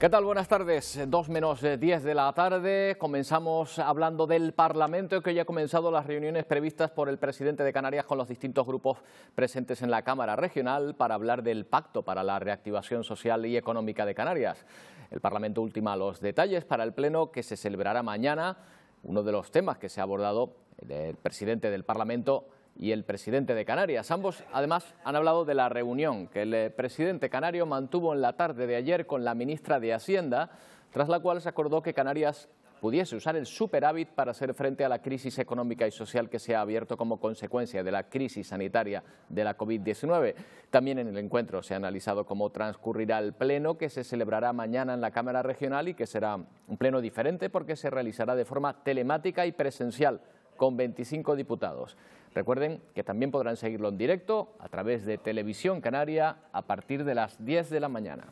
¿Qué tal? Buenas tardes. 2 menos 10 de la tarde. Comenzamos hablando del Parlamento, que ya ha comenzado las reuniones previstas por el presidente de Canarias con los distintos grupos presentes en la Cámara Regional para hablar del Pacto para la Reactivación Social y Económica de Canarias. El Parlamento ultima los detalles para el Pleno que se celebrará mañana. Uno de los temas que se ha abordado el presidente del Parlamento y el presidente de Canarias. Ambos, además, han hablado de la reunión que el presidente canario mantuvo en la tarde de ayer con la ministra de Hacienda, tras la cual se acordó que Canarias pudiese usar el superávit para hacer frente a la crisis económica y social que se ha abierto como consecuencia de la crisis sanitaria de la COVID-19. También en el encuentro se ha analizado cómo transcurrirá el pleno que se celebrará mañana en la Cámara Regional y que será un pleno diferente porque se realizará de forma telemática y presencial con 25 diputados. Recuerden que también podrán seguirlo en directo a través de Televisión Canaria a partir de las 10 de la mañana.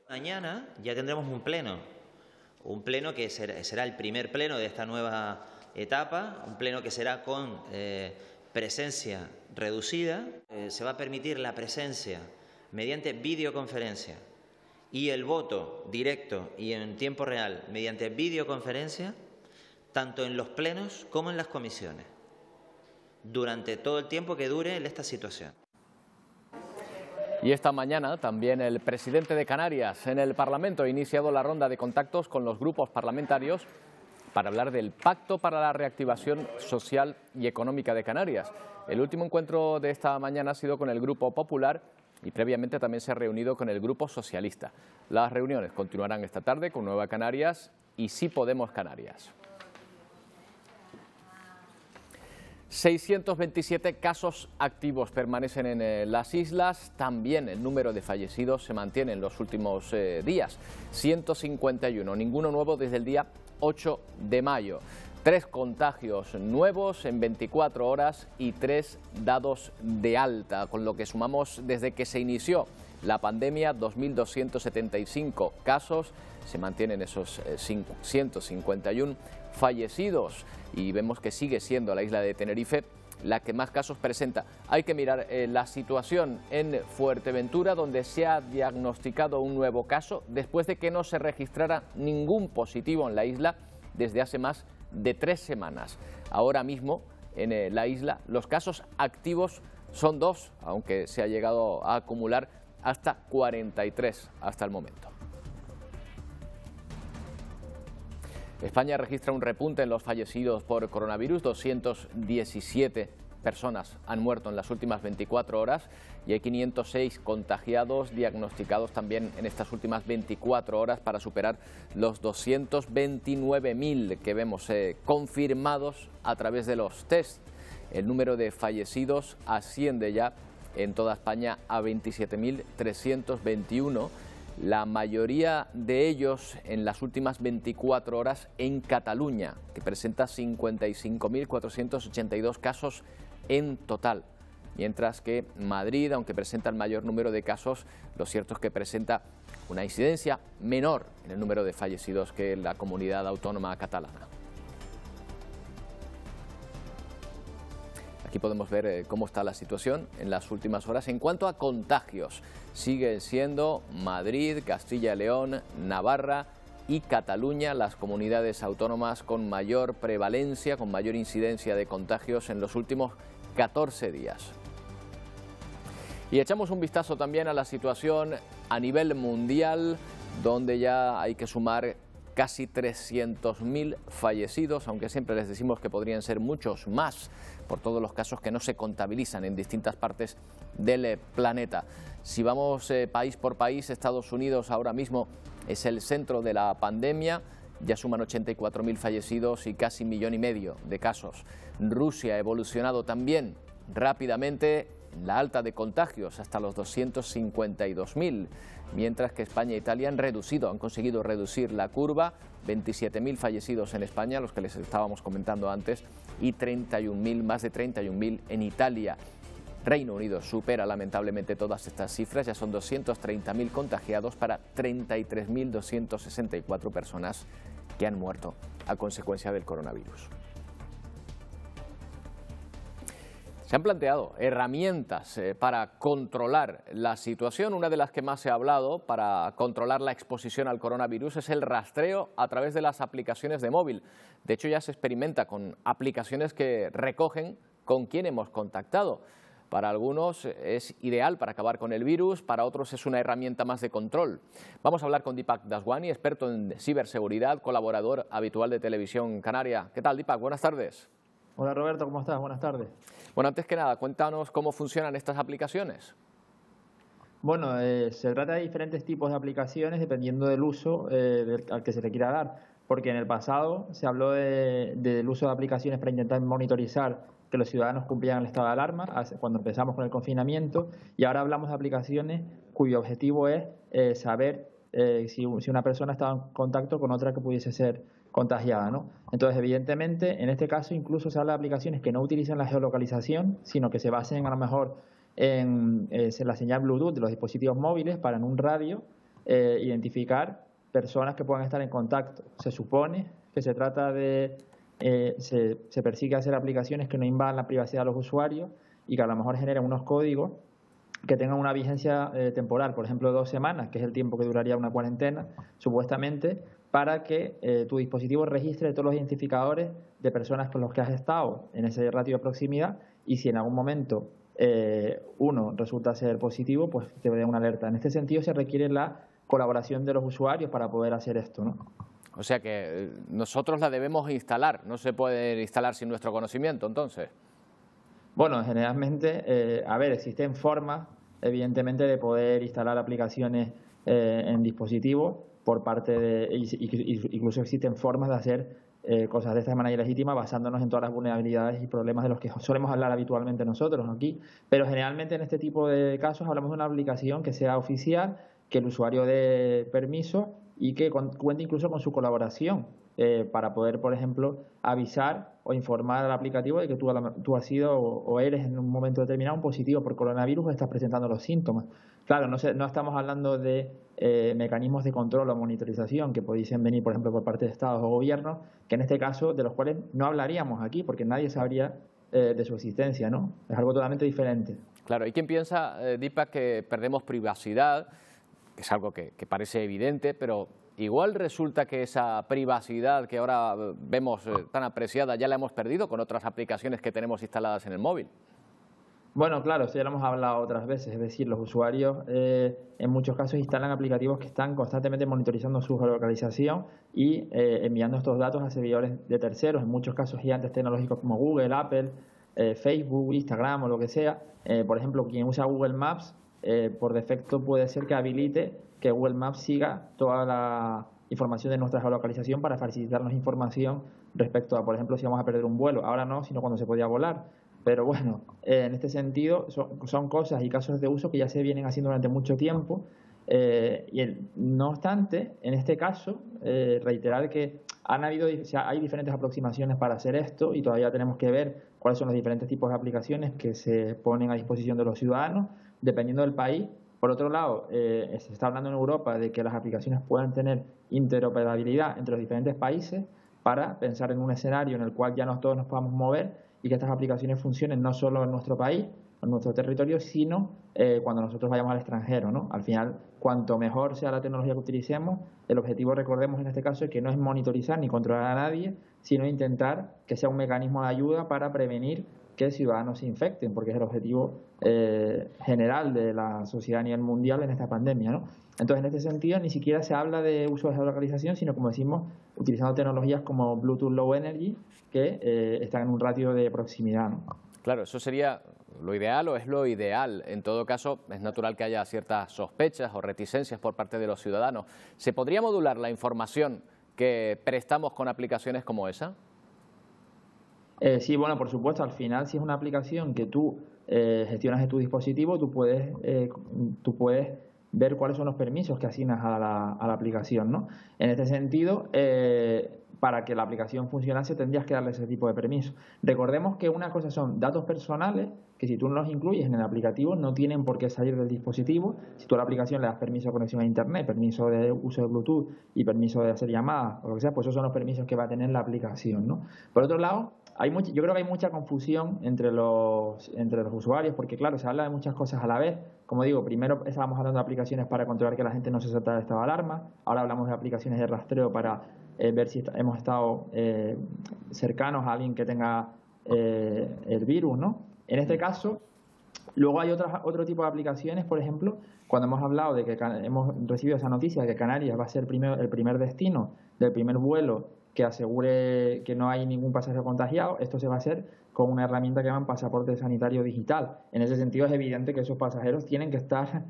Mañana ya tendremos un pleno que será el primer pleno de esta nueva etapa, un pleno que será con presencia reducida. Se va a permitir la presencia mediante videoconferencia y el voto directo y en tiempo real mediante videoconferencia, tanto en los plenos como en las comisiones, durante todo el tiempo que dure esta situación. Y esta mañana también el presidente de Canarias en el Parlamento ha iniciado la ronda de contactos con los grupos parlamentarios para hablar del Pacto para la Reactivación Social y Económica de Canarias. El último encuentro de esta mañana ha sido con el Grupo Popular y previamente también se ha reunido con el Grupo Socialista. Las reuniones continuarán esta tarde con Nueva Canarias y Sí Podemos Canarias. 627 casos activos permanecen en las islas, también el número de fallecidos se mantiene en los últimos días, 151, ninguno nuevo desde el día 8 de mayo. 3 contagios nuevos en 24 horas y 3 dados de alta, con lo que sumamos desde que se inició la pandemia 2.275 casos, se mantienen esos 151 fallecidos y vemos que sigue siendo la isla de Tenerife la que más casos presenta. Hay que mirar la situación en Fuerteventura, donde se ha diagnosticado un nuevo caso después de que no se registrara ningún positivo en la isla desde hace más de 3 semanas. Ahora mismo en la isla los casos activos son 2, aunque se ha llegado a acumular hasta 43 hasta el momento. España registra un repunte en los fallecidos por coronavirus. 217 personas han muerto en las últimas 24 horas y hay 506 contagiados diagnosticados también en estas últimas 24 horas para superar los 229.000 que vemos confirmados a través de los test. El número de fallecidos asciende ya en toda España a 27.321. La mayoría de ellos en las últimas 24 horas en Cataluña, que presenta 55.482 casos en total. Mientras que Madrid, aunque presenta el mayor número de casos, lo cierto es que presenta una incidencia menor en el número de fallecidos que la comunidad autónoma catalana. Aquí podemos ver cómo está la situación en las últimas horas. En cuanto a contagios, siguen siendo Madrid, Castilla y León, Navarra y Cataluña las comunidades autónomas con mayor prevalencia, con mayor incidencia de contagios en los últimos 14 días. Y echamos un vistazo también a la situación a nivel mundial, donde ya hay que sumar casi 300.000 fallecidos, aunque siempre les decimos que podrían ser muchos más por todos los casos que no se contabilizan en distintas partes del planeta. Si vamos país por país, Estados Unidos ahora mismo es el centro de la pandemia, ya suman 84.000 fallecidos y casi 1,5 millones de casos. Rusia ha evolucionado también rápidamente la alta de contagios hasta los 252.000, mientras que España e Italia han conseguido reducir la curva, 27.000 fallecidos en España, los que les estábamos comentando antes, y 31.000, más de 31.000 en Italia. Reino Unido supera lamentablemente todas estas cifras, ya son 230.000 contagiados para 33.264 personas que han muerto a consecuencia del coronavirus. Se han planteado herramientas para controlar la situación. Una de las que más se ha hablado para controlar la exposición al coronavirus es el rastreo a través de las aplicaciones de móvil. De hecho, ya se experimenta con aplicaciones que recogen con quién hemos contactado. Para algunos es ideal para acabar con el virus, para otros es una herramienta más de control. Vamos a hablar con Deepak Daswani, experto en ciberseguridad, colaborador habitual de Televisión Canaria. ¿Qué tal, Deepak? Buenas tardes. Hola Roberto, ¿cómo estás? Buenas tardes. Bueno, antes que nada, cuéntanos cómo funcionan estas aplicaciones. Bueno, se trata de diferentes tipos de aplicaciones dependiendo del uso al que se le quiera dar, porque en el pasado se habló del uso de aplicaciones para intentar monitorizar que los ciudadanos cumplieran el estado de alarma cuando empezamos con el confinamiento, y ahora hablamos de aplicaciones cuyo objetivo es saber si una persona estaba en contacto con otra que pudiese ser contagiada, ¿no? Entonces, evidentemente, en este caso incluso se habla de aplicaciones que no utilizan la geolocalización, sino que se basen a lo mejor en la señal Bluetooth de los dispositivos móviles para en un radio identificar personas que puedan estar en contacto. Se supone que se trata de se persigue hacer aplicaciones que no invadan la privacidad de los usuarios y que a lo mejor generen unos códigos que tengan una vigencia temporal, por ejemplo 2 semanas, que es el tiempo que duraría una cuarentena, supuestamente, para que tu dispositivo registre todos los identificadores de personas con los que has estado en ese ratio de proximidad, y si en algún momento uno resulta ser positivo, pues te dé una alerta. En este sentido se requiere la colaboración de los usuarios para poder hacer esto, ¿no? O sea que nosotros la debemos instalar, no se puede instalar sin nuestro conocimiento, entonces. Bueno, generalmente, existen formas, evidentemente, de poder instalar aplicaciones en dispositivos por parte de... Incluso existen formas de hacer cosas de esta manera legítima basándonos en todas las vulnerabilidades y problemas de los que solemos hablar habitualmente nosotros aquí. Pero generalmente en este tipo de casos hablamos de una aplicación que sea oficial, que el usuario dé permiso y que cuente incluso con su colaboración para poder, por ejemplo, avisar o informar al aplicativo de que tú has sido o eres en un momento determinado un positivo por coronavirus o estás presentando los síntomas. Claro, no estamos hablando de mecanismos de control o monitorización que pudiesen venir, por ejemplo, por parte de estados o gobiernos, que en este caso de los cuales no hablaríamos aquí porque nadie sabría de su existencia, ¿no? Es algo totalmente diferente. Claro, ¿y quién piensa, Deepak, que perdemos privacidad? Que es algo que parece evidente, pero igual resulta que esa privacidad que ahora vemos tan apreciada ya la hemos perdido con otras aplicaciones que tenemos instaladas en el móvil. Bueno, claro, esto ya lo hemos hablado otras veces, es decir, los usuarios en muchos casos instalan aplicativos que están constantemente monitorizando su geolocalización y enviando estos datos a servidores de terceros, en muchos casos gigantes tecnológicos como Google, Apple, Facebook, Instagram o lo que sea. Por ejemplo, quien usa Google Maps, por defecto puede ser que habilite que Google Maps siga toda la información de nuestra geolocalización para facilitarnos información respecto a, por ejemplo, si vamos a perder un vuelo. Ahora no, sino cuando se podía volar. Pero bueno, en este sentido son cosas y casos de uso que ya se vienen haciendo durante mucho tiempo. No obstante, en este caso, reiterar que hay diferentes aproximaciones para hacer esto y todavía tenemos que ver cuáles son los diferentes tipos de aplicaciones que se ponen a disposición de los ciudadanos, dependiendo del país. Por otro lado, se está hablando en Europa de que las aplicaciones puedan tener interoperabilidad entre los diferentes países para pensar en un escenario en el cual ya todos nos podamos mover y que estas aplicaciones funcionen no solo en nuestro país, en nuestro territorio, sino cuando nosotros vayamos al extranjero, ¿no? Al final, cuanto mejor sea la tecnología que utilicemos, el objetivo, recordemos en este caso, es que no es monitorizar ni controlar a nadie, sino intentar que sea un mecanismo de ayuda para prevenir que ciudadanos se infecten, porque es el objetivo general de la sociedad a nivel mundial en esta pandemia, ¿no? Entonces, en este sentido, ni siquiera se habla de uso de geolocalización, sino, como decimos, utilizando tecnologías como Bluetooth Low Energy, que están en un ratio de proximidad, ¿no? Claro, eso sería lo ideal o es lo ideal. En todo caso, es natural que haya ciertas sospechas o reticencias por parte de los ciudadanos. ¿Se podría modular la información que prestamos con aplicaciones como esa? Sí, bueno, por supuesto, al final, si es una aplicación que tú gestionas en tu dispositivo, tú puedes ver cuáles son los permisos que asignas a la aplicación, ¿no? En este sentido, para que la aplicación funcionase tendrías que darle ese tipo de permisos. Recordemos que una cosa son datos personales, que si tú no los incluyes en el aplicativo no tienen por qué salir del dispositivo. Si tú a la aplicación le das permiso de conexión a Internet, permiso de uso de Bluetooth y permiso de hacer llamadas o lo que sea, pues esos son los permisos que va a tener la aplicación, ¿no? Por otro lado, yo creo que hay mucha confusión entre los usuarios, porque claro, se habla de muchas cosas a la vez. Como digo, primero estábamos hablando de aplicaciones para controlar que la gente no se saltara de estado de alarma, ahora hablamos de aplicaciones de rastreo para ver si hemos estado cercanos a alguien que tenga el virus, ¿no? En este caso, luego hay otro tipo de aplicaciones, por ejemplo, cuando hemos hablado de que hemos recibido esa noticia de que Canarias va a ser el primer destino del primer vuelo que asegure que no hay ningún pasajero contagiado, esto se va a hacer con una herramienta que llaman pasaporte sanitario digital. En ese sentido es evidente que esos pasajeros tienen que estar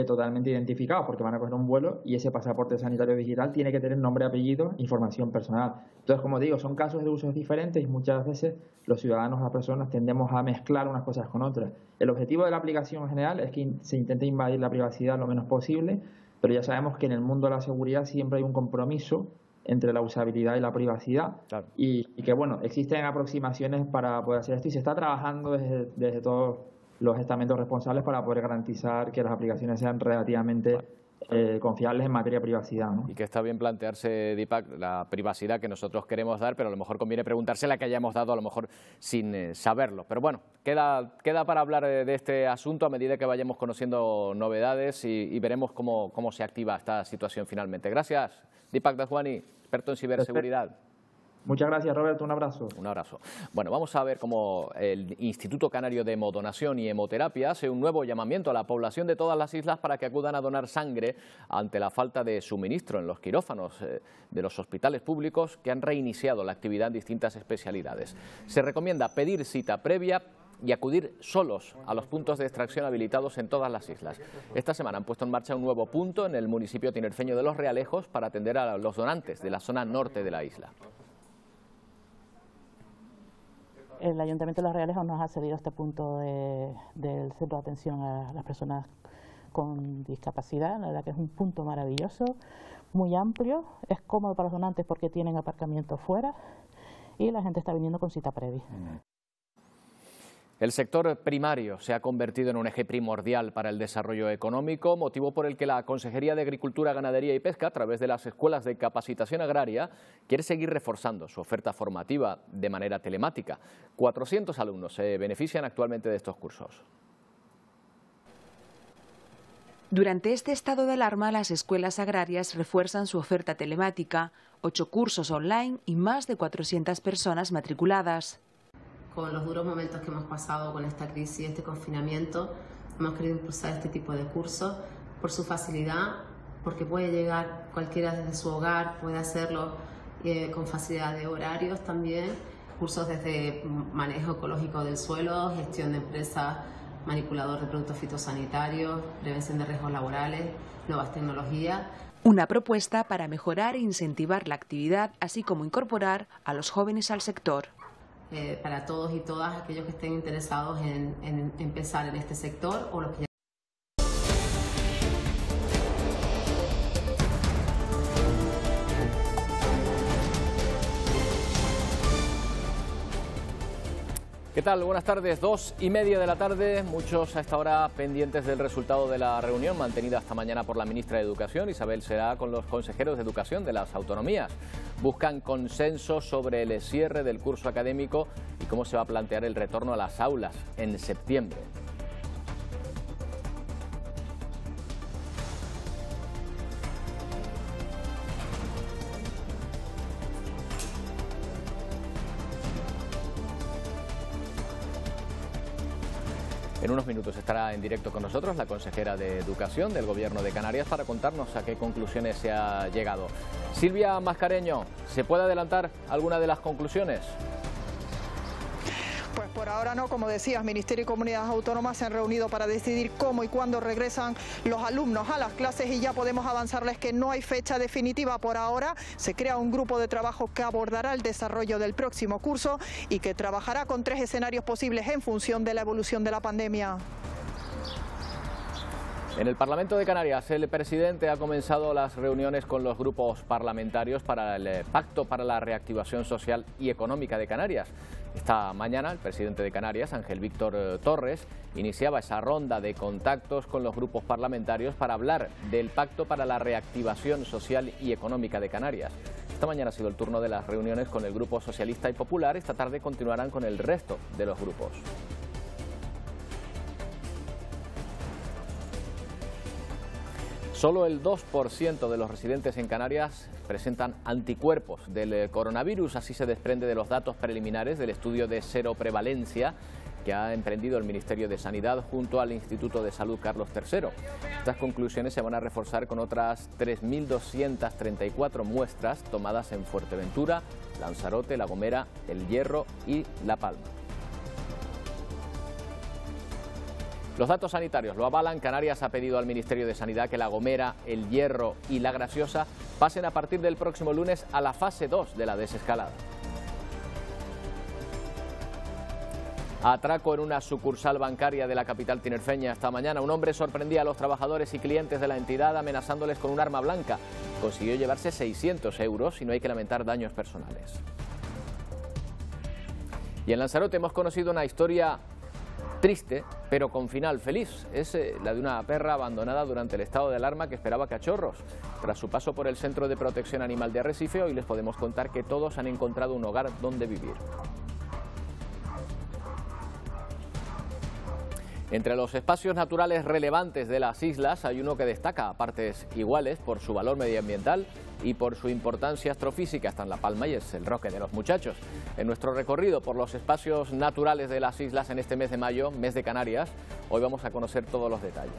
totalmente identificados porque van a coger un vuelo y ese pasaporte sanitario digital tiene que tener nombre, apellido, información personal. Entonces, como digo, son casos de usos diferentes y muchas veces los ciudadanos, las personas, tendemos a mezclar unas cosas con otras. El objetivo de la aplicación en general es que se intente invadir la privacidad lo menos posible, pero ya sabemos que en el mundo de la seguridad siempre hay un compromiso entre la usabilidad y la privacidad, claro. y que, bueno, existen aproximaciones para poder hacer esto y se está trabajando desde todos los estamentos responsables para poder garantizar que las aplicaciones sean relativamente confiables en materia de privacidad, ¿no? Y que está bien plantearse, Deepak, la privacidad que nosotros queremos dar, pero a lo mejor conviene preguntarse la que hayamos dado a lo mejor sin saberlo. Pero bueno, queda para hablar de este asunto a medida que vayamos conociendo novedades y veremos cómo se activa esta situación finalmente. Gracias, Deepak Daswani, experto en ciberseguridad. Muchas gracias, Roberto. Un abrazo. Un abrazo. Bueno, vamos a ver cómo el Instituto Canario de Hemodonación y Hemoterapia hace un nuevo llamamiento a la población de todas las islas para que acudan a donar sangre ante la falta de suministro en los quirófanos de los hospitales públicos que han reiniciado la actividad en distintas especialidades. Se recomienda pedir cita previa y acudir solos a los puntos de extracción habilitados en todas las islas. Esta semana han puesto en marcha un nuevo punto en el municipio tinerfeño de Los Realejos para atender a los donantes de la zona norte de la isla. El Ayuntamiento de Los Realejos nos ha cedido este punto del centro de atención a las personas con discapacidad. La verdad que es un punto maravilloso, muy amplio, es cómodo para los donantes porque tienen aparcamiento fuera y la gente está viniendo con cita previa. El sector primario se ha convertido en un eje primordial para el desarrollo económico, motivo por el que la Consejería de Agricultura, Ganadería y Pesca, a través de las escuelas de capacitación agraria, quiere seguir reforzando su oferta formativa de manera telemática. 400 alumnos se benefician actualmente de estos cursos. Durante este estado de alarma, las escuelas agrarias refuerzan su oferta telemática, 8 cursos online y más de 400 personas matriculadas. Con los duros momentos que hemos pasado con esta crisis, este confinamiento, hemos querido impulsar este tipo de cursos por su facilidad, porque puede llegar cualquiera desde su hogar, puede hacerlo con facilidad de horarios también, cursos desde manejo ecológico del suelo, gestión de empresas, manipulador de productos fitosanitarios, prevención de riesgos laborales, nuevas tecnologías. Una propuesta para mejorar e incentivar la actividad, así como incorporar a los jóvenes al sector. Para todos y todas aquellos que estén interesados en empezar en este sector o los que ya... ¿Qué tal? Buenas tardes, 2:30 de la tarde, muchos a esta hora pendientes del resultado de la reunión mantenida esta mañana por la ministra de Educación, Isabel Será, con los consejeros de Educación de las autonomías. Buscan consenso sobre el cierre del curso académico y cómo se va a plantear el retorno a las aulas en septiembre. En unos minutos estará en directo con nosotros la consejera de Educación del Gobierno de Canarias para contarnos a qué conclusiones se ha llegado. Silvia Mascareño, ¿se puede adelantar alguna de las conclusiones? Pues por ahora no, como decías, Ministerio y Comunidades Autónomas se han reunido para decidir cómo y cuándo regresan los alumnos a las clases y ya podemos avanzarles que no hay fecha definitiva por ahora. Se crea un grupo de trabajo que abordará el desarrollo del próximo curso y que trabajará con 3 escenarios posibles en función de la evolución de la pandemia. En el Parlamento de Canarias, el presidente ha comenzado las reuniones con los grupos parlamentarios para el Pacto para la Reactivación Social y Económica de Canarias. Esta mañana el presidente de Canarias, Ángel Víctor Torres, iniciaba esa ronda de contactos con los grupos parlamentarios para hablar del Pacto para la Reactivación Social y Económica de Canarias. Esta mañana ha sido el turno de las reuniones con el Grupo Socialista y Popular. Esta tarde continuarán con el resto de los grupos. Solo el 2% de los residentes en Canarias presentan anticuerpos del coronavirus, así se desprende de los datos preliminares del estudio de seroprevalencia que ha emprendido el Ministerio de Sanidad junto al Instituto de Salud Carlos III. Estas conclusiones se van a reforzar con otras 3.234 muestras tomadas en Fuerteventura, Lanzarote, La Gomera, El Hierro y La Palma. Los datos sanitarios lo avalan. Canarias ha pedido al Ministerio de Sanidad que La Gomera, El Hierro y La Graciosa pasen a partir del próximo lunes a la fase 2 de la desescalada. Atraco en una sucursal bancaria de la capital tinerfeña esta mañana. Un hombre sorprendía a los trabajadores y clientes de la entidad amenazándoles con un arma blanca. Consiguió llevarse 600 euros y no hay que lamentar daños personales. Y en Lanzarote hemos conocido una historia triste, pero con final feliz. Es la de una perra abandonada durante el estado de alarma que esperaba cachorros. Tras su paso por el Centro de Protección Animal de Arrecife, hoy les podemos contar que todos han encontrado un hogar donde vivir. Entre los espacios naturales relevantes de las islas hay uno que destaca a partes iguales por su valor medioambiental y por su importancia astrofísica. Está en La Palma y es el Roque de los Muchachos. En nuestro recorrido por los espacios naturales de las islas en este mes de mayo, mes de Canarias, hoy vamos a conocer todos los detalles.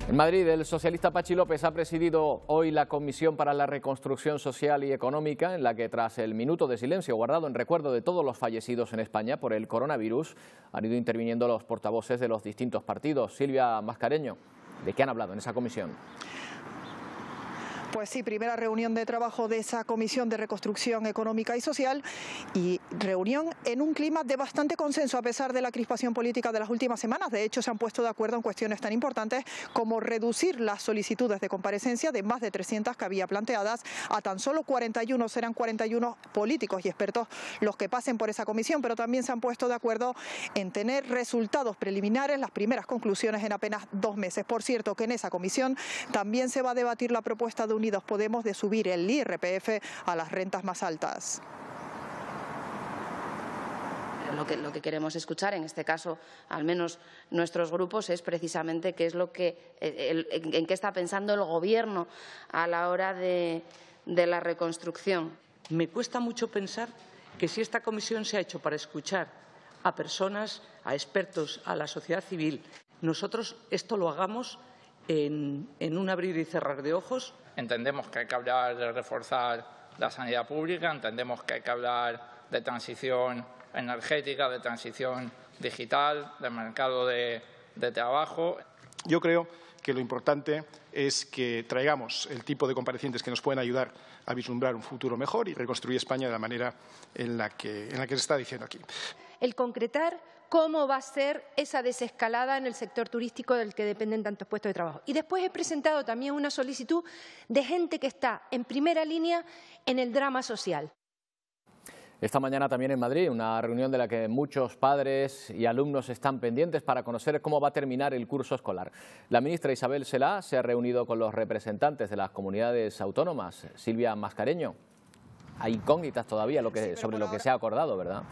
En Madrid, el socialista Pachi López ha presidido hoy la Comisión para la Reconstrucción Social y Económica, en la que tras el minuto de silencio guardado en recuerdo de todos los fallecidos en España por el coronavirus, han ido interviniendo los portavoces de los distintos partidos. Silvia Mascareño, ¿de qué han hablado en esa comisión? Pues sí, primera reunión de trabajo de esa Comisión de Reconstrucción Económica y Social y reunión en un clima de bastante consenso a pesar de la crispación política de las últimas semanas. De hecho, se han puesto de acuerdo en cuestiones tan importantes como reducir las solicitudes de comparecencia de más de 300 que había planteadas a tan solo 41. Serán 41 políticos y expertos los que pasen por esa comisión, pero también se han puesto de acuerdo en tener resultados preliminares, las primeras conclusiones en apenas 2 meses. Por cierto, que en esa comisión también se va a debatir la propuesta de Unidos Podemos de subir el IRPF a las rentas más altas. Lo que queremos escuchar, en este caso, al menos nuestros grupos, es precisamente qué es lo que, en qué está pensando el Gobierno a la hora de la reconstrucción. Me cuesta mucho pensar que si esta comisión se ha hecho para escuchar a personas, a expertos, a la sociedad civil, nosotros esto lo hagamos en un abrir y cerrar de ojos. Entendemos que hay que hablar de reforzar la sanidad pública, entendemos que hay que hablar de transición energética, de transición digital, del mercado de trabajo. Yo creo que lo importante es que traigamos el tipo de comparecientes que nos pueden ayudar a vislumbrar un futuro mejor y reconstruir España de la manera en la que se está diciendo aquí. El concretar cómo va a ser esa desescalada en el sector turístico del que dependen tantos puestos de trabajo. Y después he presentado también una solicitud de gente que está en primera línea en el drama social. Esta mañana también en Madrid, una reunión de la que muchos padres y alumnos están pendientes para conocer cómo va a terminar el curso escolar. La ministra Isabel Celaá se ha reunido con los representantes de las comunidades autónomas. Silvia Mascareño, hay incógnitas todavía sobre lo que se ha acordado, ¿verdad?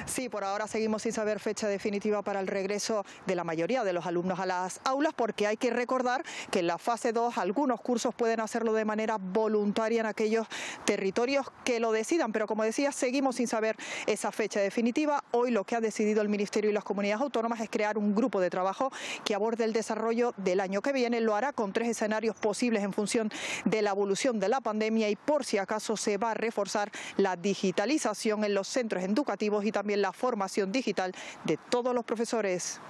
Sí, por ahora seguimos sin saber fecha definitiva para el regreso de la mayoría de los alumnos a las aulas, porque hay que recordar que en la fase 2 algunos cursos pueden hacerlo de manera voluntaria en aquellos territorios que lo decidan, pero como decía, seguimos sin saber esa fecha definitiva. Hoy lo que ha decidido el Ministerio y las comunidades autónomas es crear un grupo de trabajo que aborde el desarrollo del año que viene. Lo hará con 3 escenarios posibles en función de la evolución de la pandemia y por si acaso se va a reforzar la digitalización en los centros educativos y también la formación digital de todos los profesores.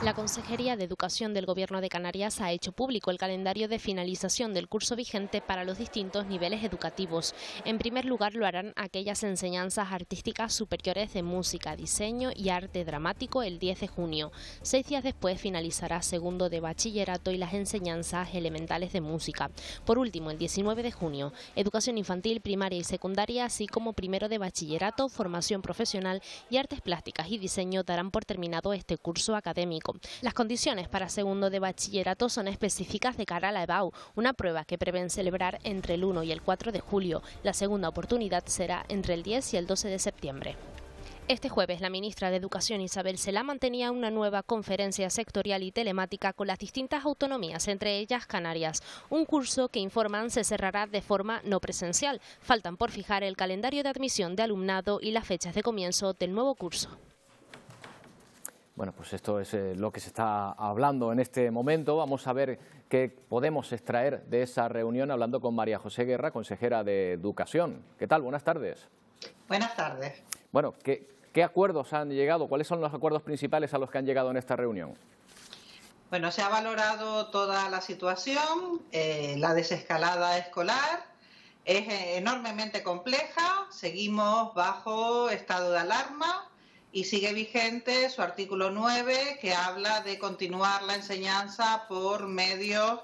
La Consejería de Educación del Gobierno de Canarias ha hecho público el calendario de finalización del curso vigente para los distintos niveles educativos. En primer lugar, lo harán aquellas enseñanzas artísticas superiores de música, diseño y arte dramático el 10 de junio. 6 días después finalizará segundo de bachillerato y las enseñanzas elementales de música. Por último, el 19 de junio, educación infantil, primaria y secundaria, así como primero de bachillerato, formación profesional y artes plásticas y diseño darán por terminado este curso académico. Las condiciones para segundo de bachillerato son específicas de cara a la EBAU, una prueba que prevén celebrar entre el 1 y el 4 de julio. La segunda oportunidad será entre el 10 y el 12 de septiembre. Este jueves, la ministra de Educación, Isabel Celaá, mantenía una nueva conferencia sectorial y telemática con las distintas autonomías, entre ellas Canarias. Un curso que, informan, se cerrará de forma no presencial. Faltan por fijar el calendario de admisión de alumnado y las fechas de comienzo del nuevo curso. Bueno, pues esto es lo que se está hablando en este momento. Vamos a ver qué podemos extraer de esa reunión hablando con María José Guerra, consejera de Educación. ¿Qué tal? Buenas tardes. Buenas tardes. Bueno, ¿qué acuerdos han llegado? ¿Cuáles son los acuerdos principales a los que han llegado en esta reunión? Bueno, se ha valorado toda la situación, la desescalada escolar es enormemente compleja, seguimos bajo estado de alarma y sigue vigente su artículo 9 que habla de continuar la enseñanza por medios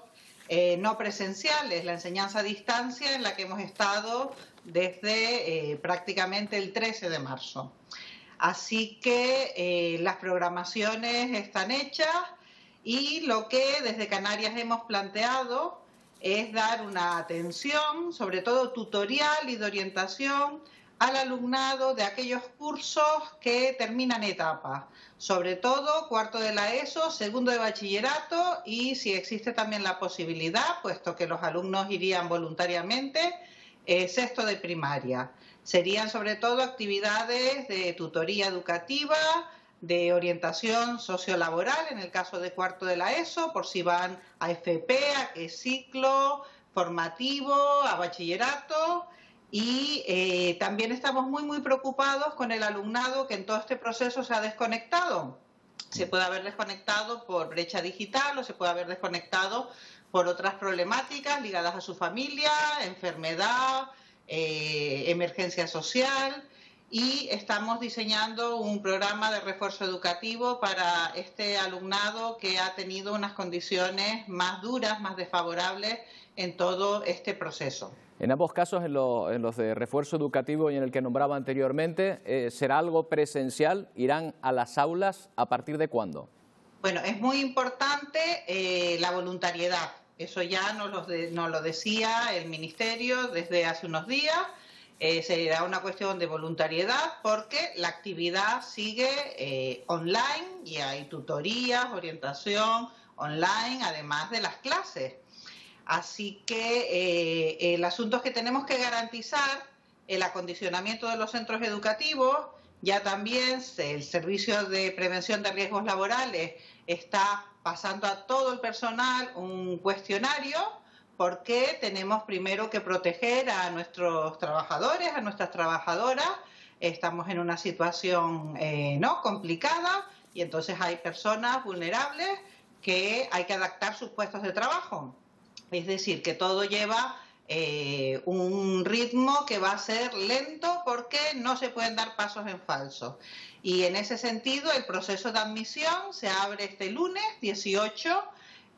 no presenciales, la enseñanza a distancia en la que hemos estado desde prácticamente el 13 de marzo. Así que las programaciones están hechas y lo que desde Canarias hemos planteado es dar una atención, sobre todo tutorial y de orientación, al alumnado de aquellos cursos que terminan etapas, sobre todo cuarto de la ESO, segundo de bachillerato y si existe también la posibilidad, puesto que los alumnos irían voluntariamente, sexto de primaria. Serían sobre todo actividades de tutoría educativa, de orientación sociolaboral, en el caso de cuarto de la ESO, por si van a FP, a qué ciclo formativo, a bachillerato. Y también estamos muy preocupados con el alumnado que en todo este proceso se ha desconectado. Se puede haber desconectado por brecha digital o se puede haber desconectado por otras problemáticas ligadas a su familia, enfermedad, emergencia social. Y estamos diseñando un programa de refuerzo educativo para este alumnado que ha tenido unas condiciones más duras, más desfavorables en todo este proceso. En ambos casos, en los de refuerzo educativo y en el que nombraba anteriormente, ¿será algo presencial? ¿Irán a las aulas a partir de cuándo? Bueno, es muy importante la voluntariedad. Eso ya nos lo decía el Ministerio desde hace unos días. Será una cuestión de voluntariedad porque la actividad sigue online y hay tutorías, orientación online, además de las clases. Así que el asunto es que tenemos que garantizar el acondicionamiento de los centros educativos. Ya también el Servicio de Prevención de Riesgos Laborales está pasando a todo el personal un cuestionario porque tenemos primero que proteger a nuestros trabajadores, a nuestras trabajadoras. Estamos en una situación complicada y entonces hay personas vulnerables que hay que adaptar sus puestos de trabajo. Es decir, que todo lleva un ritmo que va a ser lento porque no se pueden dar pasos en falso. Y en ese sentido, el proceso de admisión se abre este lunes 18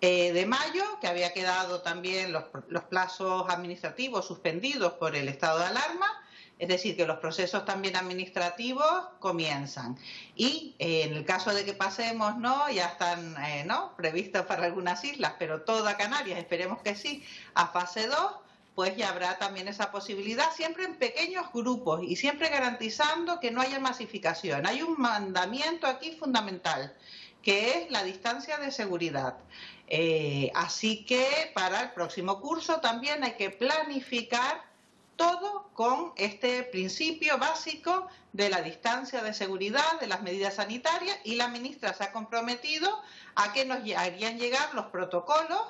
de mayo, que había quedado también los plazos administrativos suspendidos por el estado de alarma. Es decir, que los procesos también administrativos comienzan. Y en el caso de que pasemos, ya están previstos para algunas islas, pero toda Canarias, esperemos que sí, a fase 2, pues ya habrá también esa posibilidad, siempre en pequeños grupos y siempre garantizando que no haya masificación. Hay un mandamiento aquí fundamental, que es la distancia de seguridad. Así que para el próximo curso también hay que planificar todo con este principio básico de la distancia de seguridad, de las medidas sanitarias, y la ministra se ha comprometido a que nos harían llegar los protocolos,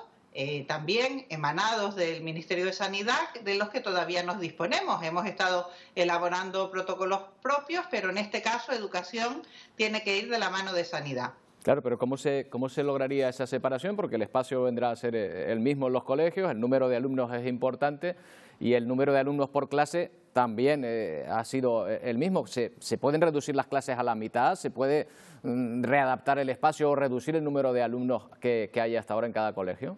también emanados del Ministerio de Sanidad, de los que todavía nos disponemos. Hemos estado elaborando protocolos propios, pero en este caso Educación tiene que ir de la mano de Sanidad. Claro, pero ¿cómo se lograría esa separación? Porque el espacio vendrá a ser el mismo en los colegios, el número de alumnos es importante y el número de alumnos por clase también ha sido el mismo. ¿Se pueden reducir las clases a la mitad? ¿Se puede readaptar el espacio o reducir el número de alumnos que hay hasta ahora en cada colegio?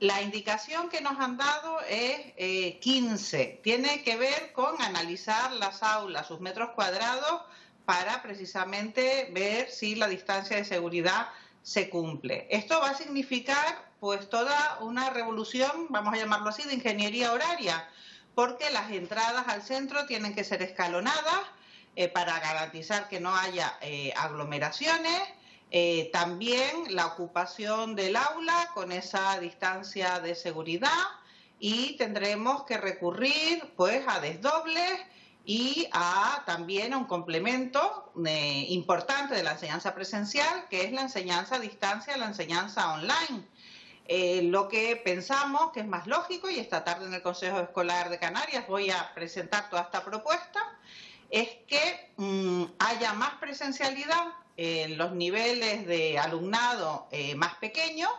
La indicación que nos han dado es 15. Tiene que ver con analizar las aulas, sus metros cuadrados, para precisamente ver si la distancia de seguridad se cumple. Esto va a significar pues toda una revolución, vamos a llamarlo así, de ingeniería horaria, porque las entradas al centro tienen que ser escalonadas para garantizar que no haya aglomeraciones. También la ocupación del aula con esa distancia de seguridad, y tendremos que recurrir pues a desdobles y también a un complemento importante de la enseñanza presencial, que es la enseñanza a distancia, la enseñanza online. Lo que pensamos que es más lógico, y esta tarde en el Consejo Escolar de Canarias voy a presentar toda esta propuesta, es que haya más presencialidad en los niveles de alumnado más pequeños,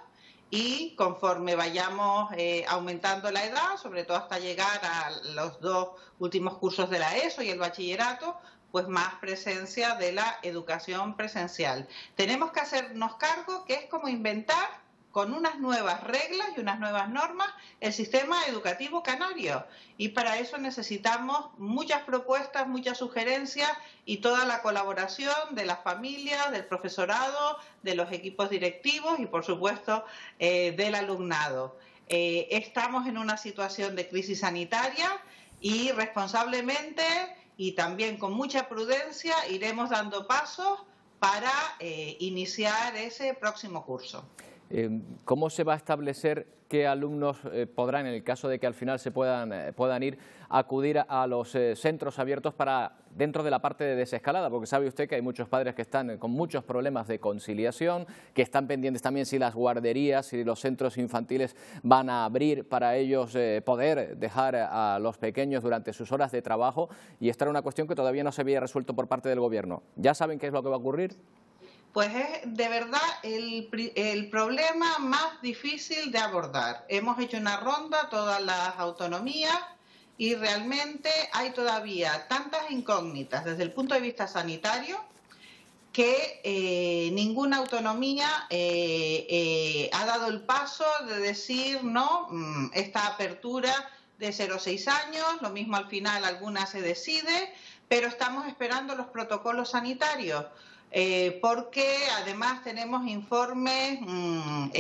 y conforme vayamos aumentando la edad, sobre todo hasta llegar a los 2 últimos cursos de la ESO y el bachillerato, pues más presencia de la educación presencial. Tenemos que hacernos cargo que es como inventar con unas nuevas reglas y unas nuevas normas el sistema educativo canario, y para eso necesitamos muchas propuestas, muchas sugerencias y toda la colaboración de las familias, del profesorado, de los equipos directivos y por supuesto del alumnado. Estamos en una situación de crisis sanitaria y responsablemente y también con mucha prudencia iremos dando pasos para iniciar ese próximo curso. ¿Cómo se va a establecer qué alumnos podrán, en el caso de que al final se puedan ir, acudir a los centros abiertos para dentro de la parte de desescalada? Porque sabe usted que hay muchos padres que están con muchos problemas de conciliación, que están pendientes también si las guarderías, si los centros infantiles van a abrir para ellos poder dejar a los pequeños durante sus horas de trabajo, y esta era una cuestión que todavía no se había resuelto por parte del Gobierno. ¿Ya saben qué es lo que va a ocurrir? Pues es de verdad el problema más difícil de abordar. Hemos hecho una ronda, todas las autonomías, y realmente hay todavía tantas incógnitas desde el punto de vista sanitario que ninguna autonomía ha dado el paso de decir no, esta apertura de 0 a 6 años, lo mismo al final alguna se decide, pero estamos esperando los protocolos sanitarios. Porque además tenemos informes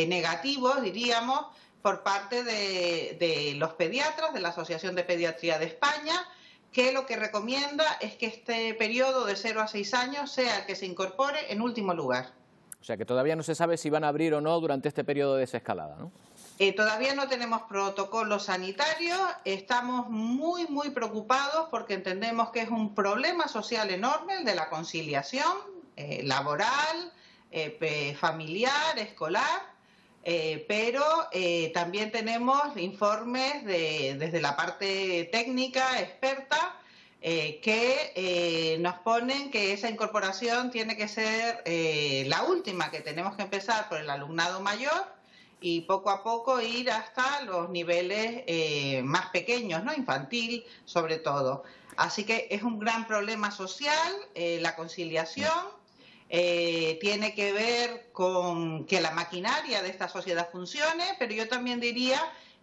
negativos, diríamos, por parte de los pediatras, de la Asociación de Pediatría de España, que lo que recomienda es que este periodo de 0 a 6 años sea el que se incorpore en último lugar. O sea que todavía no se sabe si van a abrir o no durante este periodo de desescalada, ¿no? Todavía no tenemos protocolos sanitarios, estamos muy preocupados porque entendemos que es un problema social enorme el de la conciliación laboral, familiar, escolar, pero también tenemos informes desde la parte técnica, experta, que nos ponen que esa incorporación tiene que ser la última, que tenemos que empezar por el alumnado mayor y poco a poco ir hasta los niveles más pequeños, ¿no? Infantil sobre todo. Así que es un gran problema social, la conciliación. Tiene que ver con que la maquinaria de esta sociedad funcione, pero yo también diría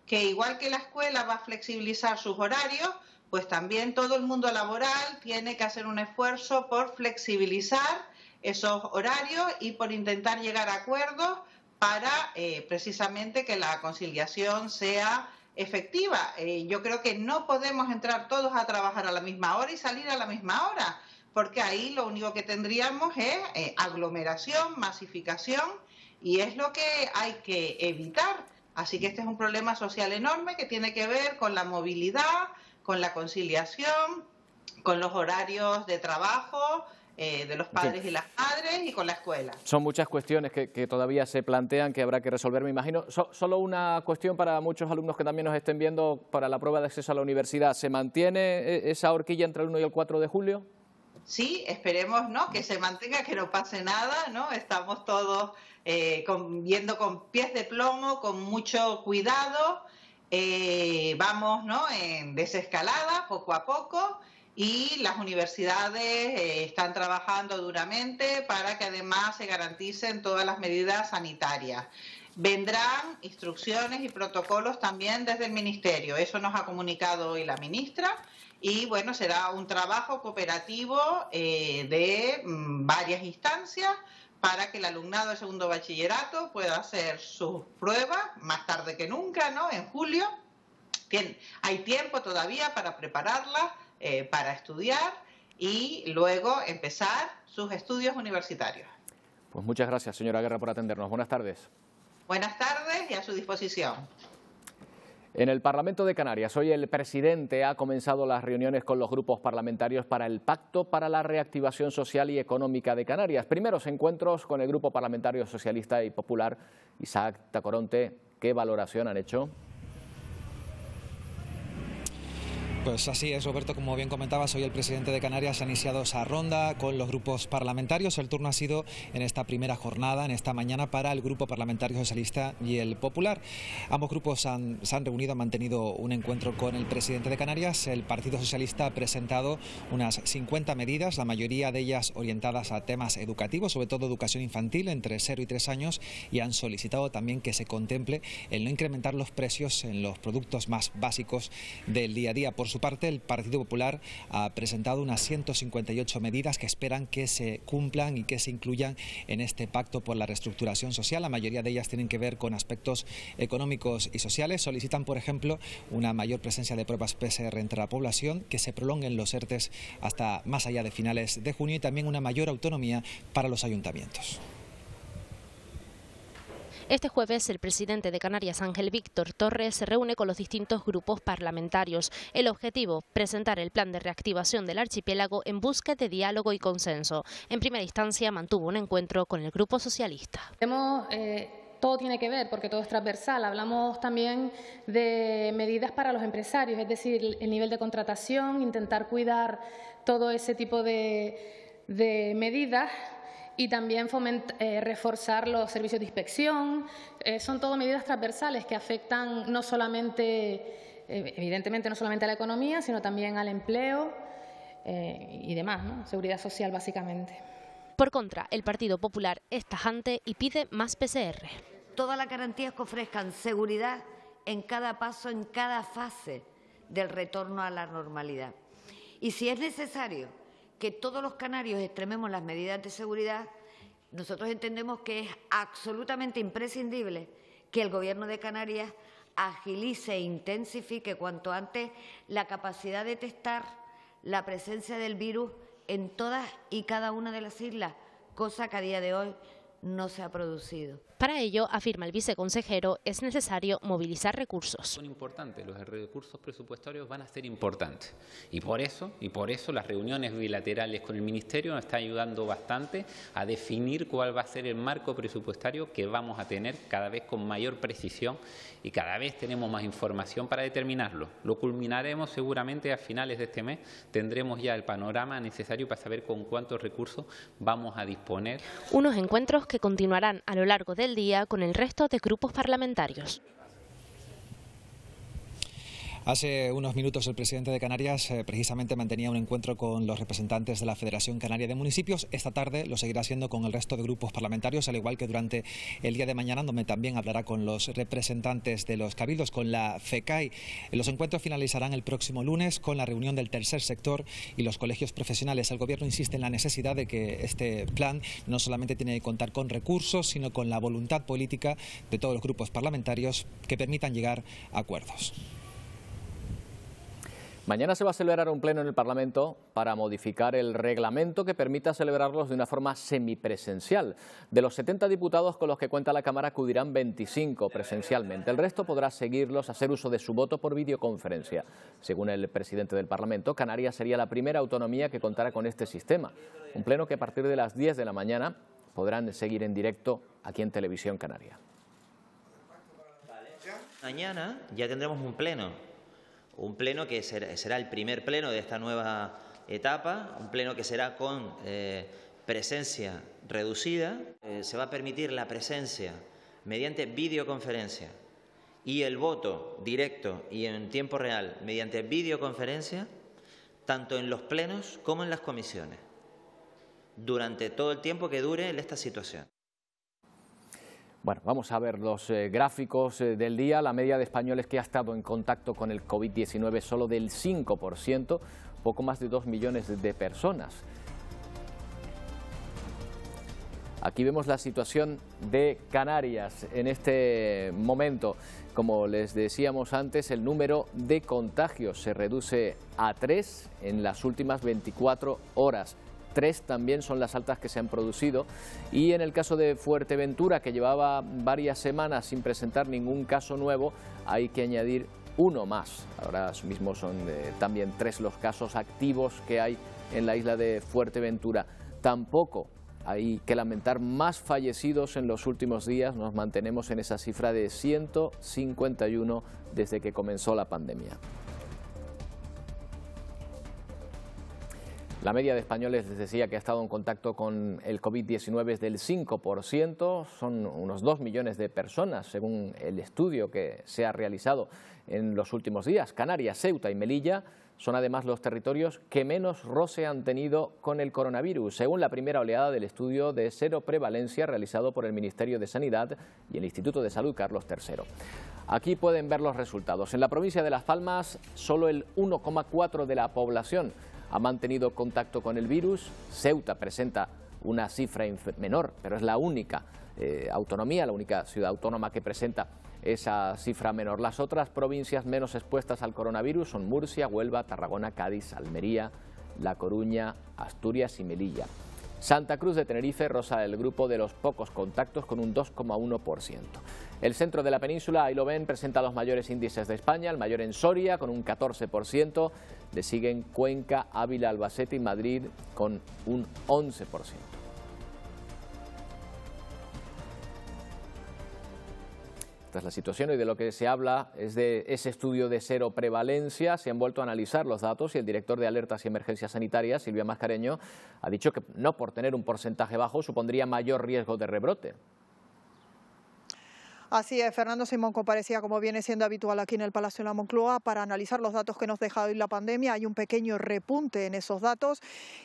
que igual que la escuela va a flexibilizar sus horarios, pues también todo el mundo laboral tiene que hacer un esfuerzo por flexibilizar esos horarios y por intentar llegar a acuerdos para precisamente que la conciliación sea efectiva. Yo creo que no podemos entrar todos a trabajar a la misma hora y salir a la misma hora, porque ahí lo único que tendríamos es aglomeración, masificación, y es lo que hay que evitar. Así que este es un problema social enorme que tiene que ver con la movilidad, con la conciliación, con los horarios de trabajo de los padres y las madres y con la escuela. Son muchas cuestiones que todavía se plantean, que habrá que resolver, me imagino. Solo una cuestión para muchos alumnos que también nos estén viendo para la prueba de acceso a la universidad. ¿Se mantiene esa horquilla entre el 1 y el 4 de julio? sí, esperemos, ¿no?, que se mantenga, que no pase nada, ¿no? Estamos todos viendo con pies de plomo, con mucho cuidado. Vamos, ¿no?, en desescalada, poco a poco, y las universidades están trabajando duramente para que además se garanticen todas las medidas sanitarias. Vendrán instrucciones y protocolos también desde el Ministerio. Eso nos ha comunicado hoy la ministra. Y bueno, será un trabajo cooperativo de varias instancias para que el alumnado de segundo bachillerato pueda hacer sus pruebas más tarde que nunca, ¿no?, en julio. Hay tiempo todavía para prepararlas, para estudiar y luego empezar sus estudios universitarios. Pues muchas gracias, señora Guerra, por atendernos. Buenas tardes. Buenas tardes y a su disposición. En el Parlamento de Canarias, hoy el presidente ha comenzado las reuniones con los grupos parlamentarios para el Pacto para la Reactivación Social y Económica de Canarias. Primeros encuentros con el Grupo Parlamentario Socialista y Popular. Isaac Tacoronte, ¿qué valoración han hecho? Pues así es, Roberto, como bien comentabas, hoy el presidente de Canarias ha iniciado esa ronda con los grupos parlamentarios. El turno ha sido en esta primera jornada, en esta mañana, para el Grupo Parlamentario Socialista y el Popular. Ambos grupos se han reunido, han mantenido un encuentro con el presidente de Canarias. El Partido Socialista ha presentado unas 50 medidas, la mayoría de ellas orientadas a temas educativos, sobre todo educación infantil entre 0 y 3 años, y han solicitado también que se contemple el no incrementar los precios en los productos más básicos del día a día. Por su parte, el Partido Popular ha presentado unas 158 medidas que esperan que se cumplan y que se incluyan en este pacto por la reestructuración social. La mayoría de ellas tienen que ver con aspectos económicos y sociales. Solicitan, por ejemplo, una mayor presencia de pruebas PCR entre la población, que se prolonguen los ERTEs hasta más allá de finales de junio y también una mayor autonomía para los ayuntamientos. Este jueves, el presidente de Canarias, Ángel Víctor Torres, se reúne con los distintos grupos parlamentarios. El objetivo, presentar el plan de reactivación del archipiélago en busca de diálogo y consenso. En primera instancia, mantuvo un encuentro con el Grupo Socialista. Todo tiene que ver, porque todo es transversal. Hablamos también de medidas para los empresarios, es decir, el nivel de contratación, intentar cuidar todo ese tipo de medidas. Y también reforzar los servicios de inspección. Son todo medidas transversales que afectan no solamente, evidentemente, no solamente a la economía, sino también al empleo y demás, ¿no? Seguridad social, básicamente. Por contra, el Partido Popular es tajante y pide más PCR. Todas las garantías que ofrezcan seguridad en cada paso, en cada fase del retorno a la normalidad. Y si es necesario que todos los canarios extrememos las medidas de seguridad, nosotros entendemos que es absolutamente imprescindible que el Gobierno de Canarias agilice e intensifique cuanto antes la capacidad de detectar la presencia del virus en todas y cada una de las islas, cosa que a día de hoy no se ha producido. Para ello, afirma el viceconsejero, es necesario movilizar recursos. Son importantes, los recursos presupuestarios van a ser importantes y por eso las reuniones bilaterales con el Ministerio nos están ayudando bastante a definir cuál va a ser el marco presupuestario que vamos a tener cada vez con mayor precisión y cada vez tenemos más información para determinarlo. Lo culminaremos seguramente a finales de este mes, tendremos ya el panorama necesario para saber con cuántos recursos vamos a disponer. Unos encuentros que continuarán a lo largo del día con el resto de grupos parlamentarios. Hace unos minutos el presidente de Canarias precisamente mantenía un encuentro con los representantes de la Federación Canaria de Municipios. Esta tarde lo seguirá haciendo con el resto de grupos parlamentarios, al igual que durante el día de mañana, donde también hablará con los representantes de los cabildos, con la FECAI. Los encuentros finalizarán el próximo lunes con la reunión del tercer sector y los colegios profesionales. El Gobierno insiste en la necesidad de que este plan no solamente tiene que contar con recursos, sino con la voluntad política de todos los grupos parlamentarios que permitan llegar a acuerdos. Mañana se va a celebrar un pleno en el Parlamento para modificar el reglamento que permita celebrarlos de una forma semipresencial. De los 70 diputados con los que cuenta la Cámara acudirán 25 presencialmente. El resto podrá seguirlos, hacer uso de su voto por videoconferencia. Según el presidente del Parlamento, Canarias sería la primera autonomía que contara con este sistema. Un pleno que a partir de las 10 de la mañana podrán seguir en directo aquí en Televisión Canaria. Mañana ya tendremos un pleno que será el primer pleno de esta nueva etapa, un pleno que será con presencia reducida. Se va a permitir la presencia mediante videoconferencia y el voto directo y en tiempo real mediante videoconferencia, tanto en los plenos como en las comisiones, durante todo el tiempo que dure esta situación. Bueno, vamos a ver los gráficos del día. La media de españoles que ha estado en contacto con el COVID-19 es solo del 5%, poco más de 2 millones de personas. Aquí vemos la situación de Canarias en este momento. Como les decíamos antes, el número de contagios se reduce a 3 en las últimas 24 horas. 3 también son las altas que se han producido, y en el caso de Fuerteventura, que llevaba varias semanas sin presentar ningún caso nuevo, hay que añadir 1 más. Ahora mismo son también 3 los casos activos que hay en la isla de Fuerteventura. Tampoco hay que lamentar más fallecidos en los últimos días. Nos mantenemos en esa cifra de 151 desde que comenzó la pandemia. La media de españoles, les decía, que ha estado en contacto con el COVID-19 es del 5%, son unos 2 millones de personas, según el estudio que se ha realizado en los últimos días. Canarias, Ceuta y Melilla son además los territorios que menos roce han tenido con el coronavirus, según la primera oleada del estudio de cero prevalencia realizado por el Ministerio de Sanidad y el Instituto de Salud Carlos III. Aquí pueden ver los resultados. En la provincia de Las Palmas, solo el 1,4% de la población ha mantenido contacto con el virus. Ceuta presenta una cifra menor, pero es la única autonomía, la única ciudad autónoma que presenta esa cifra menor. Las otras provincias menos expuestas al coronavirus son Murcia, Huelva, Tarragona, Cádiz, Almería, La Coruña, Asturias y Melilla. Santa Cruz de Tenerife roza el grupo de los pocos contactos con un 2,1%. El centro de la península, ahí lo ven, presenta los mayores índices de España, el mayor en Soria con un 14%, le siguen Cuenca, Ávila, Albacete y Madrid con un 11%. Esta es la situación, y de lo que se habla es de ese estudio de cero prevalencia. Se han vuelto a analizar los datos y el director de Alertas y Emergencias Sanitarias, Silvia Mascareño, ha dicho que no por tener un porcentaje bajo supondría mayor riesgo de rebrote. Así es, Fernando Simón comparecía, como viene siendo habitual aquí en el Palacio de la Moncloa, para analizar los datos que nos deja hoy la pandemia. Hay un pequeño repunte en esos datos,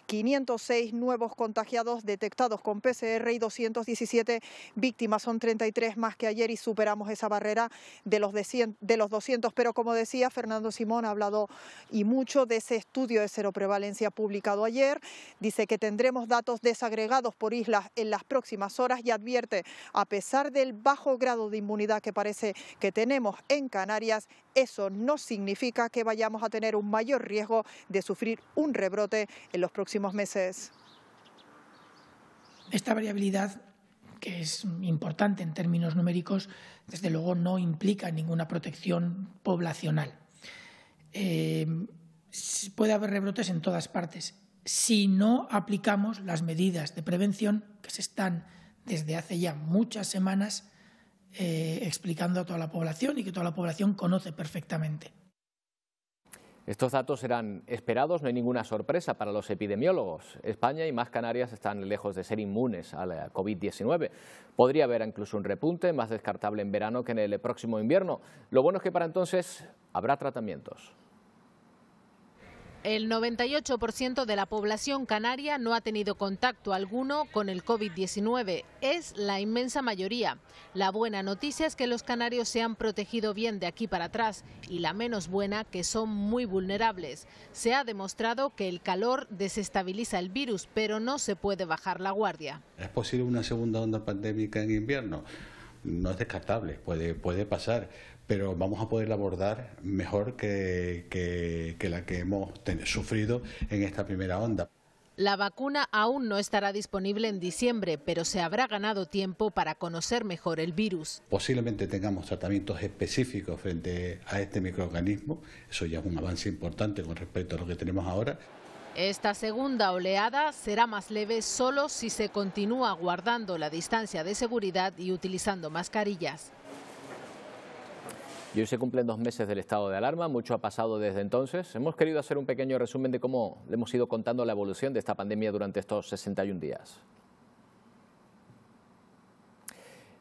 506 nuevos contagiados detectados con PCR y 217 víctimas, son 33 más que ayer y superamos esa barrera de los 200. Pero como decía, Fernando Simón ha hablado y mucho de ese estudio de cero prevalencia publicado ayer. Dice que tendremos datos desagregados por islas en las próximas horas y advierte, a pesar del bajo grado de inmunidad que parece que tenemos en Canarias, eso no significa que vayamos a tener un mayor riesgo de sufrir un rebrote en los próximos meses. Esta variabilidad, que es importante en términos numéricos, desde luego no implica ninguna protección poblacional. Puede haber rebrotes en todas partes si no aplicamos las medidas de prevención que se están desde hace ya muchas semanas explicando a toda la población y que toda la población conoce perfectamente. Estos datos eran esperados, no hay ninguna sorpresa para los epidemiólogos. España y más Canarias están lejos de ser inmunes a la COVID-19. Podría haber incluso un repunte, más descartable en verano que en el próximo invierno. Lo bueno es que para entonces habrá tratamientos. El 98% de la población canaria no ha tenido contacto alguno con el COVID-19. Es la inmensa mayoría. La buena noticia es que los canarios se han protegido bien de aquí para atrás, y la menos buena, que son muy vulnerables. Se ha demostrado que el calor desestabiliza el virus, pero no se puede bajar la guardia. ¿Es posible una segunda onda pandémica en invierno? No es descartable, puede pasar, pero vamos a poder abordar mejor que la que hemos sufrido en esta primera onda. La vacuna aún no estará disponible en diciembre, pero se habrá ganado tiempo para conocer mejor el virus. Posiblemente tengamos tratamientos específicos frente a este microorganismo. Eso ya es un avance importante con respecto a lo que tenemos ahora. Esta segunda oleada será más leve solo si se continúa guardando la distancia de seguridad y utilizando mascarillas. Y hoy se cumplen 2 meses del estado de alarma, mucho ha pasado desde entonces. Hemos querido hacer un pequeño resumen de cómo le hemos ido contando la evolución de esta pandemia durante estos 61 días.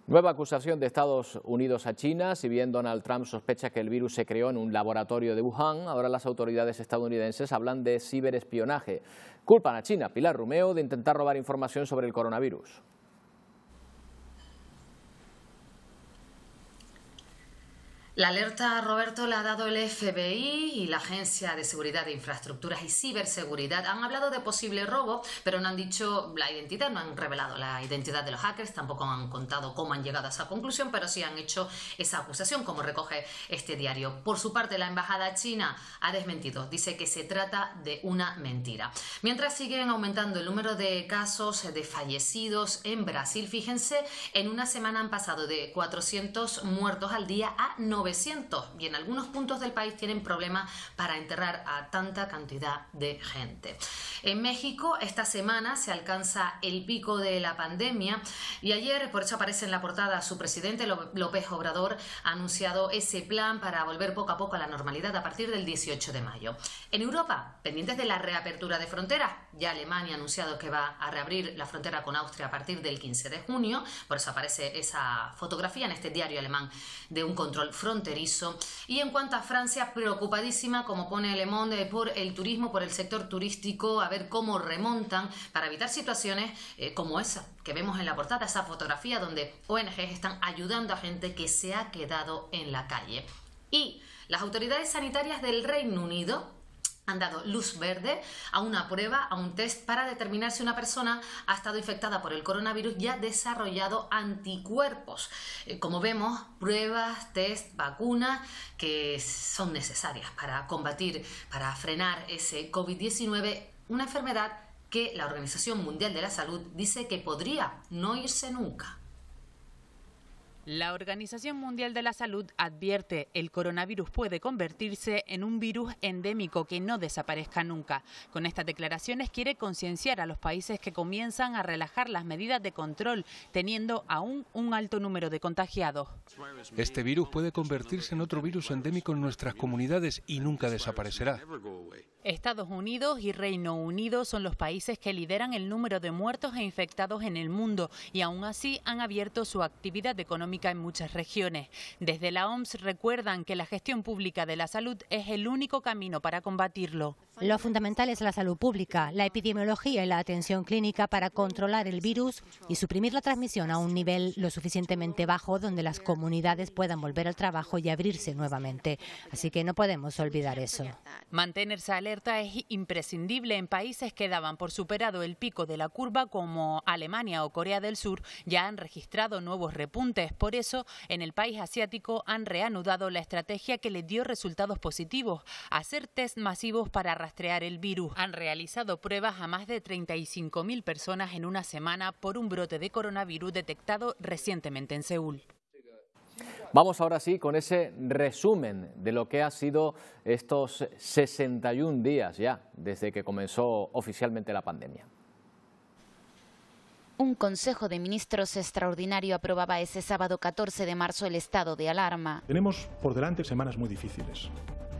Nueva acusación de Estados Unidos a China. Si bien Donald Trump sospecha que el virus se creó en un laboratorio de Wuhan, ahora las autoridades estadounidenses hablan de ciberespionaje. Culpan a China, Pilar Rumeo, de intentar robar información sobre el coronavirus. La alerta, Roberto, la ha dado el FBI y la Agencia de Seguridad de Infraestructuras y Ciberseguridad. Han hablado de posible robo, pero no han dicho la identidad, no han revelado la identidad de los hackers, tampoco han contado cómo han llegado a esa conclusión, pero sí han hecho esa acusación, como recoge este diario. Por su parte, la embajada china ha desmentido, dice que se trata de una mentira. Mientras siguen aumentando el número de casos de fallecidos en Brasil, fíjense, en una semana han pasado de 400 muertos al día a 900, y en algunos puntos del país tienen problemas para enterrar a tanta cantidad de gente. En México esta semana se alcanza el pico de la pandemia y ayer, por eso aparece en la portada, su presidente López Obrador ha anunciado ese plan para volver poco a poco a la normalidad a partir del 18 de mayo. En Europa, pendientes de la reapertura de fronteras, ya Alemania ha anunciado que va a reabrir la frontera con Austria a partir del 15 de junio, por eso aparece esa fotografía en este diario alemán de un control fronterizo. Y en cuanto a Francia, preocupadísima, como pone Le Monde, por el turismo, por el sector turístico, a ver cómo remontan para evitar situaciones como esa que vemos en la portada, esa fotografía donde ONGs están ayudando a gente que se ha quedado en la calle. Y las autoridades sanitarias del Reino Unido han dado luz verde a una prueba, a un test para determinar si una persona ha estado infectada por el coronavirus y ha desarrollado anticuerpos. Como vemos, pruebas, test, vacunas que son necesarias para combatir, para frenar ese COVID-19, una enfermedad que la Organización Mundial de la Salud dice que podría no irse nunca. La Organización Mundial de la Salud advierte el coronavirus puede convertirse en un virus endémico que no desaparezca nunca. Con estas declaraciones quiere concienciar a los países que comienzan a relajar las medidas de control, teniendo aún un alto número de contagiados. Este virus puede convertirse en otro virus endémico en nuestras comunidades y nunca desaparecerá. Estados Unidos y Reino Unido son los países que lideran el número de muertos e infectados en el mundo y aún así han abierto su actividad económica en muchas regiones. Desde la OMS recuerdan que la gestión pública de la salud es el único camino para combatirlo. Lo fundamental es la salud pública, la epidemiología y la atención clínica para controlar el virus y suprimir la transmisión a un nivel lo suficientemente bajo donde las comunidades puedan volver al trabajo y abrirse nuevamente. Así que no podemos olvidar eso. Mantenerse alerta es imprescindible en países que daban por superado el pico de la curva como Alemania o Corea del Sur. Ya han registrado nuevos repuntes. Por eso, en el país asiático han reanudado la estrategia que les dio resultados positivos, hacer test masivos para rastrear el virus. Han realizado pruebas a más de 35.000 personas en una semana por un brote de coronavirus detectado recientemente en Seúl. Vamos ahora sí con ese resumen de lo que ha sido estos 61 días ya desde que comenzó oficialmente la pandemia. Un Consejo de Ministros extraordinario aprobaba ese sábado 14 de marzo el estado de alarma. Tenemos por delante semanas muy difíciles,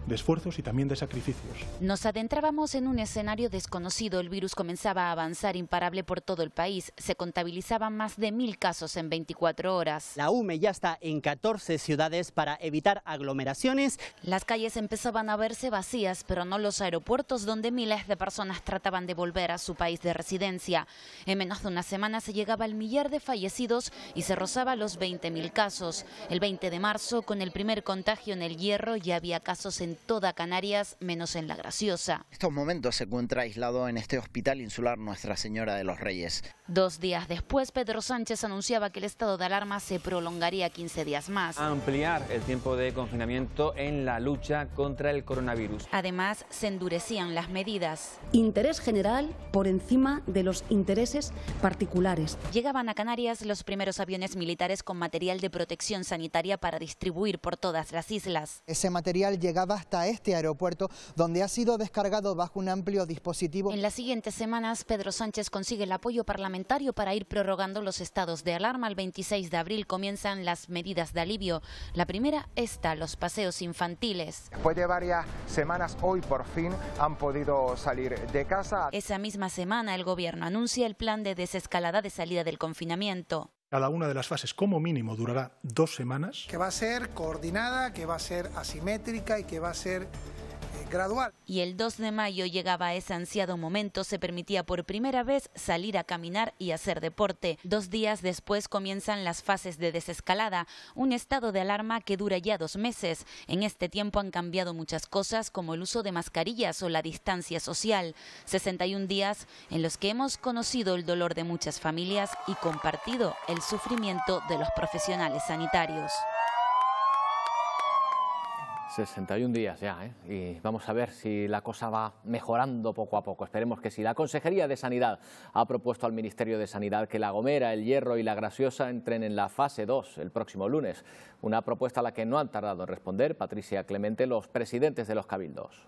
de esfuerzos y también de sacrificios. Nos adentrábamos en un escenario desconocido. El virus comenzaba a avanzar imparable por todo el país. Se contabilizaban más de 1.000 casos en 24 horas. La UME ya está en 14 ciudades para evitar aglomeraciones. Las calles empezaban a verse vacías, pero no los aeropuertos, donde miles de personas trataban de volver a su país de residencia. En menos de una semana se llegaba al 1.000.000 de fallecidos y se rozaba los 20.000 casos. El 20 de marzo, con el primer contagio en El Hierro, ya había casos en toda Canarias, menos en La Graciosa. En estos momentos se encuentra aislado en este hospital insular Nuestra Señora de los Reyes. 2 días después, Pedro Sánchez anunciaba que el estado de alarma se prolongaría 15 días más. Ampliar el tiempo de confinamiento en la lucha contra el coronavirus. Además, se endurecían las medidas. Interés general por encima de los intereses particulares. Llegaban a Canarias los primeros aviones militares con material de protección sanitaria para distribuir por todas las islas. Ese material llegaba hasta este aeropuerto, donde ha sido descargado bajo un amplio dispositivo. En las siguientes semanas, Pedro Sánchez consigue el apoyo parlamentario para ir prorrogando los estados de alarma. El 26 de abril comienzan las medidas de alivio. La primera, los paseos infantiles. Después de varias semanas, hoy por fin han podido salir de casa. Esa misma semana, el Gobierno anuncia el plan de desescalada de salida del confinamiento. Cada una de las fases, como mínimo, durará 2 semanas. Que va a ser coordinada, que va a ser asimétrica y que va a ser gradual. Y el 2 de mayo llegaba ese ansiado momento, se permitía por primera vez salir a caminar y hacer deporte. 2 días después comienzan las fases de desescalada, un estado de alarma que dura ya 2 meses. En este tiempo han cambiado muchas cosas, como el uso de mascarillas o la distancia social. 61 días en los que hemos conocido el dolor de muchas familias y compartido el sufrimiento de los profesionales sanitarios. 61 días ya, y vamos a ver si la cosa va mejorando poco a poco. Esperemos que sí. La Consejería de Sanidad ha propuesto al Ministerio de Sanidad que La Gomera, El Hierro y La Graciosa entren en la fase 2 el próximo lunes. Una propuesta a la que no han tardado en responder Patricia Clemente, los presidentes de los cabildos.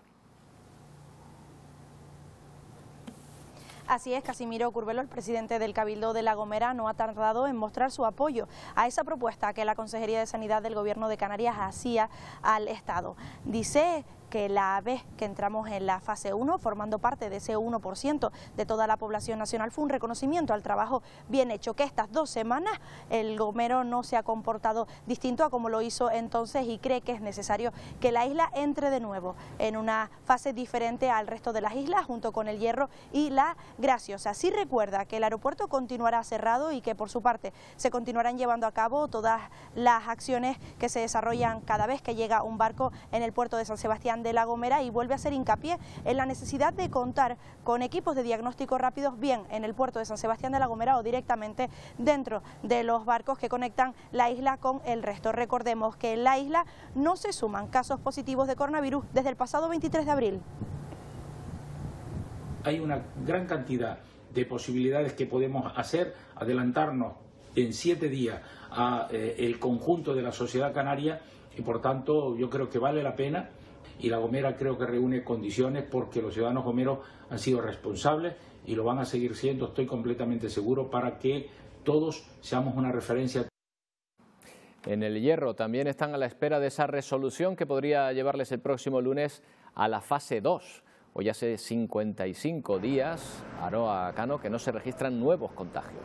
Así es, Casimiro Curbelo, el presidente del Cabildo de La Gomera, no ha tardado en mostrar su apoyo a esa propuesta que la Consejería de Sanidad del Gobierno de Canarias hacía al Estado. Dice que la vez que entramos en la fase 1, formando parte de ese 1% de toda la población nacional, fue un reconocimiento al trabajo bien hecho, que estas 2 semanas el Gomero no se ha comportado distinto a como lo hizo entonces y cree que es necesario que la isla entre de nuevo en una fase diferente al resto de las islas, junto con El Hierro y La Graciosa. Sí recuerda que el aeropuerto continuará cerrado y que por su parte se continuarán llevando a cabo todas las acciones que se desarrollan cada vez que llega un barco en el puerto de San Sebastián de La Gomera, y vuelve a hacer hincapié en la necesidad de contar con equipos de diagnóstico rápidos, bien en el puerto de San Sebastián de La Gomera o directamente dentro de los barcos que conectan la isla con el resto. Recordemos que en la isla no se suman casos positivos de coronavirus desde el pasado 23 de abril. Hay una gran cantidad de posibilidades que podemos hacer, adelantarnos en 7 días a el conjunto de la sociedad canaria, y por tanto yo creo que vale la pena, y La Gomera creo que reúne condiciones porque los ciudadanos gomeros han sido responsables y lo van a seguir siendo, estoy completamente seguro, para que todos seamos una referencia. En El Hierro también están a la espera de esa resolución que podría llevarles el próximo lunes a la fase 2. Hoy hace 55 días, Aroa Cano, que no se registran nuevos contagios.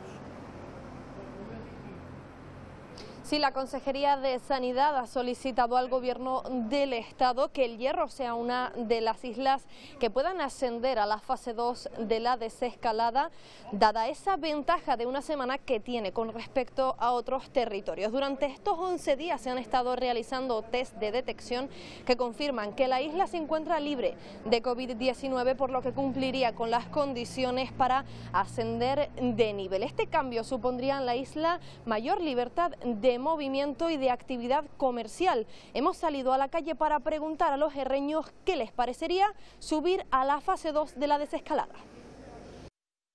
Sí, la Consejería de Sanidad ha solicitado al Gobierno del Estado que El Hierro sea una de las islas que puedan ascender a la fase 2 de la desescalada, dada esa ventaja de una semana que tiene con respecto a otros territorios. Durante estos 11 días se han estado realizando test de detección que confirman que la isla se encuentra libre de COVID-19, por lo que cumpliría con las condiciones para ascender de nivel. Este cambio supondría en la isla mayor libertad de movimiento y de actividad comercial. Hemos salido a la calle para preguntar a los herreños qué les parecería subir a la fase 2 de la desescalada.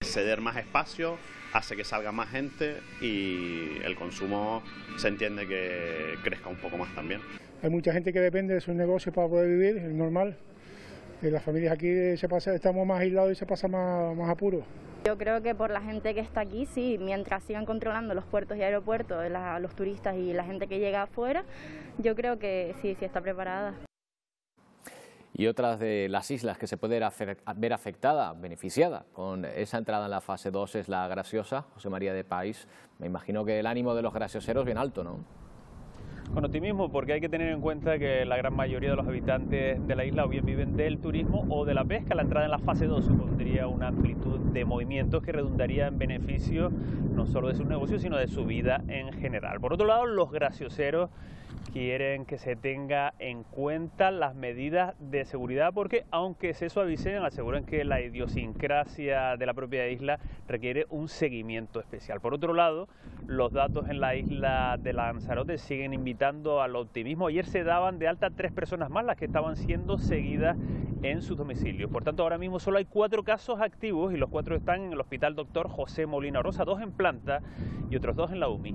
Ceder más espacio hace que salga más gente y el consumo se entiende que crezca un poco más también. Hay mucha gente que depende de sus negocios para poder vivir, es normal. Las familias aquí estamos más aislados y se pasa más apuro. Yo creo que por la gente que está aquí, sí, mientras sigan controlando los puertos y aeropuertos, los turistas y la gente que llega afuera, yo creo que sí está preparada. Y otras de las islas que se puede ver afectada, beneficiada con esa entrada en la fase 2 es La Graciosa. José María de País, me imagino que el ánimo de los gracioseros bien alto, ¿no? Con optimismo, porque hay que tener en cuenta que la gran mayoría de los habitantes de la isla o bien viven del turismo o de la pesca. La entrada en la fase 2 supondría una amplitud de movimientos que redundaría en beneficio no solo de sus negocios, sino de su vida en general. Por otro lado, los gracioseros quieren que se tenga en cuenta las medidas de seguridad porque, aunque se suavicen, aseguran que la idiosincrasia de la propia isla requiere un seguimiento especial. Por otro lado, los datos en la isla de Lanzarote siguen invitando al optimismo. Ayer se daban de alta 3 personas más, las que estaban siendo seguidas en sus domicilios. Por tanto, ahora mismo solo hay 4 casos activos y los 4 están en el Hospital Dr. José Molina Rosa, 2 en planta y otros 2 en la UMI.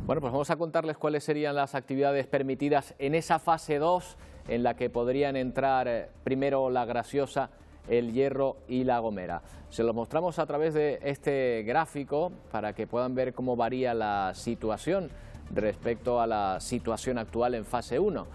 Bueno, pues vamos a contarles cuáles serían las actividades permitidas en esa fase 2 en la que podrían entrar primero La Graciosa, El Hierro y La Gomera. Se lo mostramos a través de este gráfico para que puedan ver cómo varía la situación respecto a la situación actual en fase 1.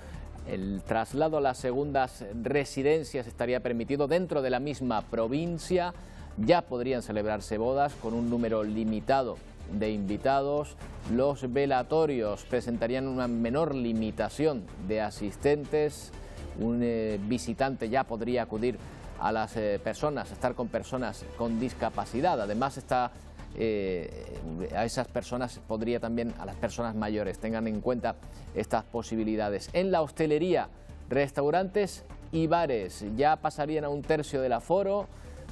El traslado a las segundas residencias estaría permitido dentro de la misma provincia. Ya podrían celebrarse bodas con un número limitado de invitados. Los velatorios presentarían una menor limitación de asistentes. Un visitante ya podría acudir a las personas, estar con personas con discapacidad. Además a esas personas podría también, a las personas mayores, tengan en cuenta estas posibilidades. En la hostelería, restaurantes y bares ya pasarían a 1/3 del aforo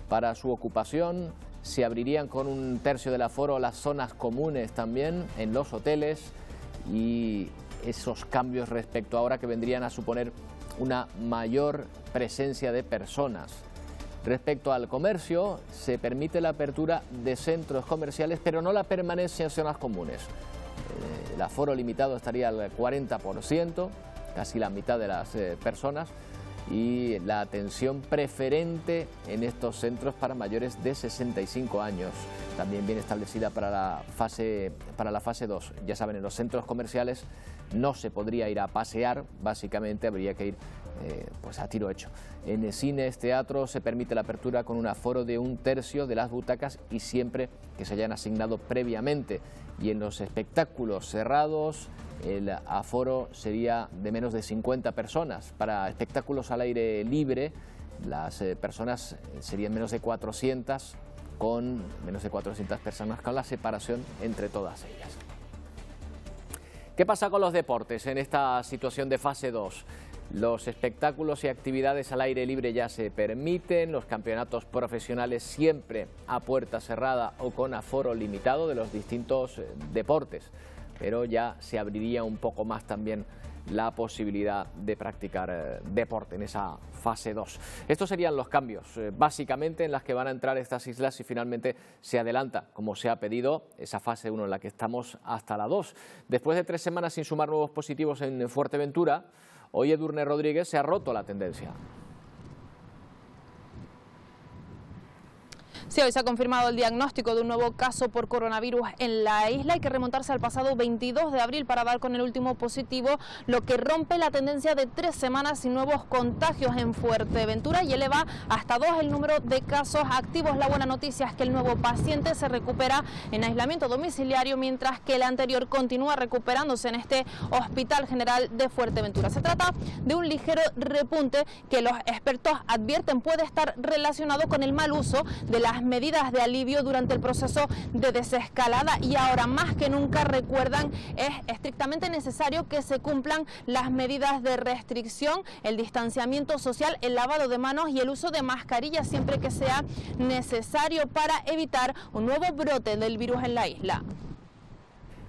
para su ocupación. Se abrirían con 1/3 del aforo las zonas comunes también en los hoteles, y esos cambios respecto a ahora que vendrían a suponer una mayor presencia de personas. Respecto al comercio, se permite la apertura de centros comerciales, pero no la permanencia en zonas comunes. El aforo limitado estaría al 40%, casi la mitad de las personas, y la atención preferente en estos centros para mayores de 65 años, también bien establecida para la fase 2. Ya saben, en los centros comerciales no se podría ir a pasear, básicamente habría que ir pues a tiro hecho. En cines, teatros, se permite la apertura con un aforo de 1/3 de las butacas y siempre que se hayan asignado previamente. Y en los espectáculos cerrados, el aforo sería de menos de 50 personas. Para espectáculos al aire libre, las personas serían menos de 400, con menos de 400 personas, con la separación entre todas ellas. ¿Qué pasa con los deportes en esta situación de fase 2? Los espectáculos y actividades al aire libre ya se permiten, los campeonatos profesionales siempre a puerta cerrada o con aforo limitado de los distintos deportes, pero ya se abriría un poco más también la posibilidad de practicar deporte en esa fase 2. Estos serían los cambios, básicamente, en las que van a entrar estas islas si finalmente se adelanta, como se ha pedido, esa fase 1 en la que estamos hasta la 2. Después de 3 semanas sin sumar nuevos positivos en Fuerteventura, hoy Edurne Rodríguez se ha roto la tendencia. Sí, hoy se ha confirmado el diagnóstico de un nuevo caso por coronavirus en la isla. Hay que remontarse al pasado 22 de abril para dar con el último positivo, lo que rompe la tendencia de 3 semanas sin nuevos contagios en Fuerteventura y eleva hasta 2 el número de casos activos. La buena noticia es que el nuevo paciente se recupera en aislamiento domiciliario, mientras que el anterior continúa recuperándose en este Hospital General de Fuerteventura. Se trata de un ligero repunte que los expertos advierten puede estar relacionado con el mal uso de las medidas de alivio durante el proceso de desescalada, y ahora más que nunca, recuerdan, es estrictamente necesario que se cumplan las medidas de restricción, el distanciamiento social, el lavado de manos y el uso de mascarillas siempre que sea necesario para evitar un nuevo brote del virus en la isla.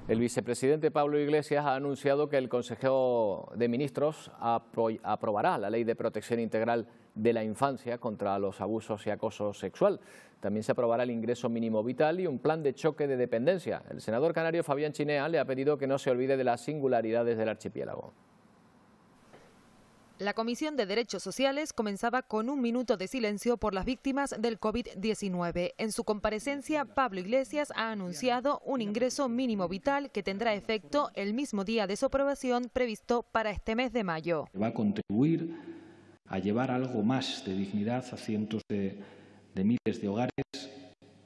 El vicepresidente Pablo Iglesias ha anunciado que el Consejo de Ministros aprobará la Ley de Protección Integral de la Infancia contra los abusos y acoso sexual. También se aprobará el ingreso mínimo vital y un plan de choque de dependencia. El senador canario Fabián Chinea le ha pedido que no se olvide de las singularidades del archipiélago. La Comisión de Derechos Sociales comenzaba con un minuto de silencio por las víctimas del COVID-19. En su comparecencia, Pablo Iglesias ha anunciado un ingreso mínimo vital que tendrá efecto el mismo día de su aprobación previsto para este mes de mayo. Va a contribuir a llevar algo más de dignidad a cientos de miles de hogares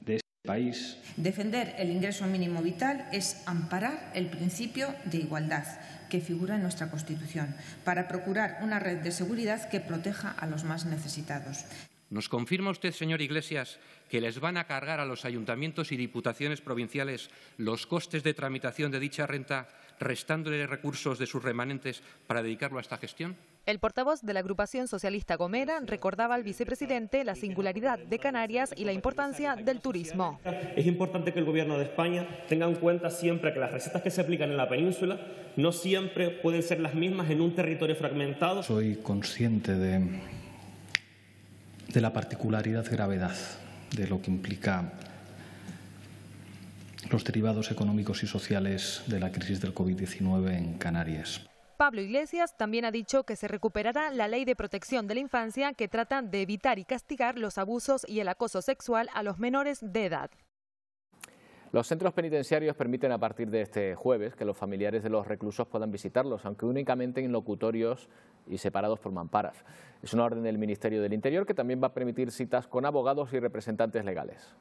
de este país. Defender el ingreso mínimo vital es amparar el principio de igualdad que figura en nuestra Constitución, para procurar una red de seguridad que proteja a los más necesitados. ¿Nos confirma usted, señor Iglesias, que les van a cargar a los ayuntamientos y diputaciones provinciales los costes de tramitación de dicha renta, restándole recursos de sus remanentes para dedicarlo a esta gestión? El portavoz de la agrupación socialista Gomera recordaba al vicepresidente la singularidad de Canarias y la importancia del turismo. Es importante que el Gobierno de España tenga en cuenta siempre que las recetas que se aplican en la península no siempre pueden ser las mismas en un territorio fragmentado. Soy consciente de la particularidad gravedad de lo que implica los derivados económicos y sociales de la crisis del COVID-19 en Canarias. Pablo Iglesias también ha dicho que se recuperará la Ley de Protección de la Infancia, que trata de evitar y castigar los abusos y el acoso sexual a los menores de edad. Los centros penitenciarios permiten a partir de este jueves que los familiares de los reclusos puedan visitarlos, aunque únicamente en locutorios y separados por mamparas. Es una orden del Ministerio del Interior que también va a permitir citas con abogados y representantes legales.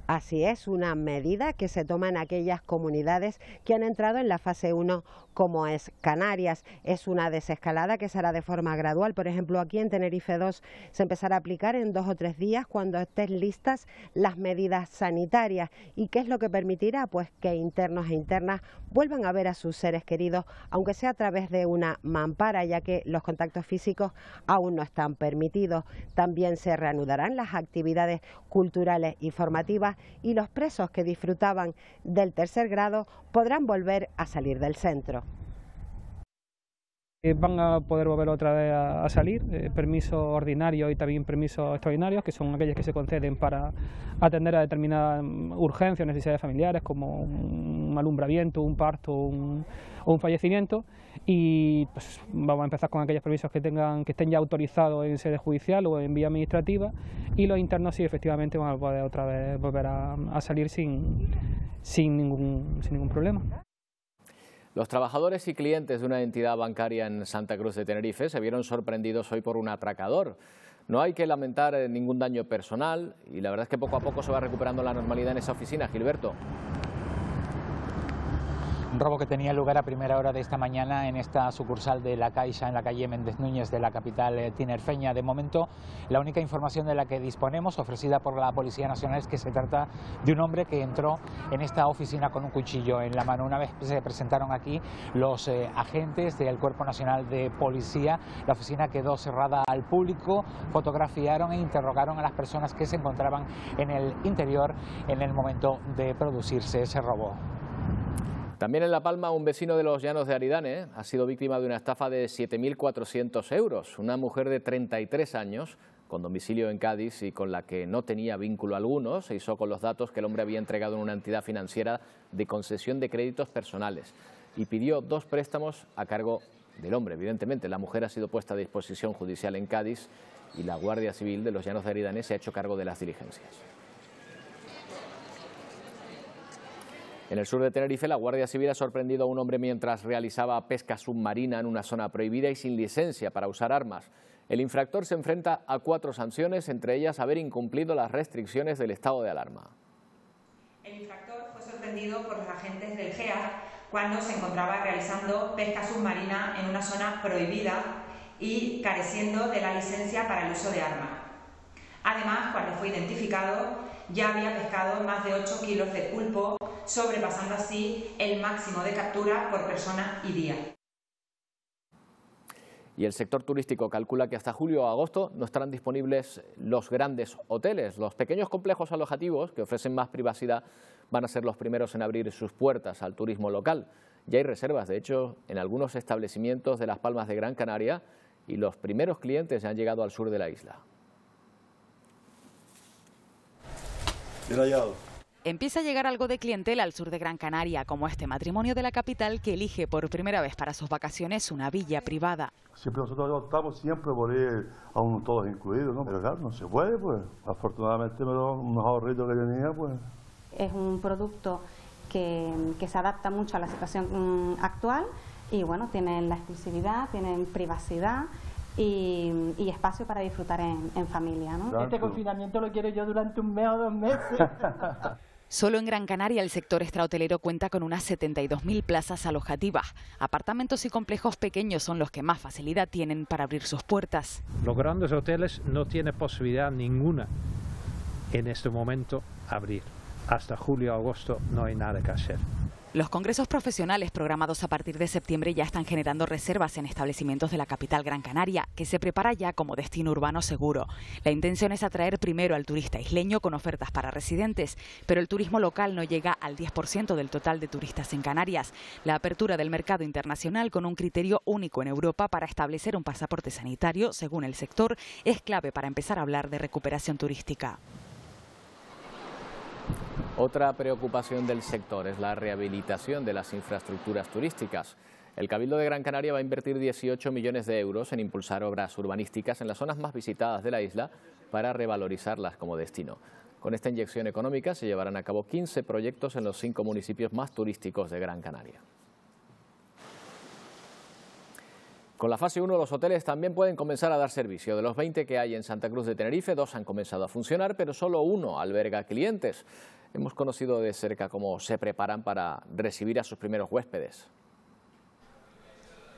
Así es, una medida que se toma en aquellas comunidades que han entrado en la fase 1, como es Canarias. Es una desescalada que se hará de forma gradual. Por ejemplo, aquí en Tenerife 2 se empezará a aplicar en 2 o 3 días cuando estén listas las medidas sanitarias. ¿Y qué es lo que permitirá? Pues que internos e internas vuelvan a ver a sus seres queridos, aunque sea a través de una mampara, ya que los contactos físicos aún no están permitidos. También se reanudarán las actividades culturales y formativas, y los presos que disfrutaban del tercer grado podrán volver a salir del centro. Van a poder volver otra vez a salir, permisos ordinarios y también permisos extraordinarios, que son aquellos que se conceden para atender a determinadas urgencias o necesidades familiares, como un alumbramiento, un parto o un fallecimiento. Y pues vamos a empezar con aquellos permisos que estén ya autorizados en sede judicial o en vía administrativa, y los internos sí, efectivamente van a poder otra vez volver a salir sin ningún problema. Los trabajadores y clientes de una entidad bancaria en Santa Cruz de Tenerife se vieron sorprendidos hoy por un atracador. No hay que lamentar ningún daño personal y la verdad es que poco a poco se va recuperando la normalidad en esa oficina. Gilberto. Un robo que tenía lugar a primera hora de esta mañana en esta sucursal de la Caixa en la calle Méndez Núñez de la capital tinerfeña. De momento, la única información de la que disponemos, ofrecida por la Policía Nacional, es que se trata de un hombre que entró en esta oficina con un cuchillo en la mano. Una vez se presentaron aquí los agentes del Cuerpo Nacional de Policía, la oficina quedó cerrada al público, fotografiaron e interrogaron a las personas que se encontraban en el interior en el momento de producirse ese robo. También en La Palma, un vecino de los Llanos de Aridane ha sido víctima de una estafa de 7.400 euros. Una mujer de 33 años, con domicilio en Cádiz y con la que no tenía vínculo alguno, se hizo con los datos que el hombre había entregado en una entidad financiera de concesión de créditos personales y pidió 2 préstamos a cargo del hombre. Evidentemente, la mujer ha sido puesta a disposición judicial en Cádiz y la Guardia Civil de los Llanos de Aridane se ha hecho cargo de las diligencias. En el sur de Tenerife, la Guardia Civil ha sorprendido a un hombre mientras realizaba pesca submarina en una zona prohibida y sin licencia para usar armas. El infractor se enfrenta a 4 sanciones, entre ellas haber incumplido las restricciones del estado de alarma. El infractor fue sorprendido por los agentes del GEA cuando se encontraba realizando pesca submarina en una zona prohibida y careciendo de la licencia para el uso de armas. Además, cuando fue identificado, ya había pescado más de 8 kilos de pulpo, sobrepasando así el máximo de captura por persona y día. Y el sector turístico calcula que hasta julio o agosto no estarán disponibles los grandes hoteles. Los pequeños complejos alojativos, que ofrecen más privacidad, van a ser los primeros en abrir sus puertas al turismo local. Ya hay reservas, de hecho, en algunos establecimientos de Las Palmas de Gran Canaria, y los primeros clientes ya han llegado al sur de la isla. Empieza a llegar algo de clientela al sur de Gran Canaria, como este matrimonio de la capital que elige por primera vez para sus vacaciones una villa privada. Siempre nosotros optamos siempre por ir a uno todos incluidos, ¿no? Pero claro, no se puede, pues. Afortunadamente unos ahorritos que tenía, pues. Es un producto que se adapta mucho a la situación actual y bueno, tienen la exclusividad, tienen privacidad y espacio para disfrutar en familia, ¿no? Este confinamiento lo quiero yo durante 1 mes o 2 meses. Solo en Gran Canaria el sector extrahotelero cuenta con unas 72.000 plazas alojativas. Apartamentos y complejos pequeños son los que más facilidad tienen para abrir sus puertas. Los grandes hoteles no tienen posibilidad ninguna en este momento abrir. Hasta julio o agosto no hay nada que hacer. Los congresos profesionales programados a partir de septiembre ya están generando reservas en establecimientos de la capital Gran Canaria, que se prepara ya como destino urbano seguro. La intención es atraer primero al turista isleño con ofertas para residentes, pero el turismo local no llega al 10% del total de turistas en Canarias. La apertura del mercado internacional con un criterio único en Europa para establecer un pasaporte sanitario, según el sector, es clave para empezar a hablar de recuperación turística. Otra preocupación del sector es la rehabilitación de las infraestructuras turísticas. El Cabildo de Gran Canaria va a invertir 18 millones de euros en impulsar obras urbanísticas en las zonas más visitadas de la isla para revalorizarlas como destino. Con esta inyección económica se llevarán a cabo 15 proyectos en los 5 municipios más turísticos de Gran Canaria. Con la fase 1 los hoteles también pueden comenzar a dar servicio. De los 20 que hay en Santa Cruz de Tenerife, 2 han comenzado a funcionar, pero solo uno alberga clientes. Hemos conocido de cerca cómo se preparan para recibir a sus primeros huéspedes.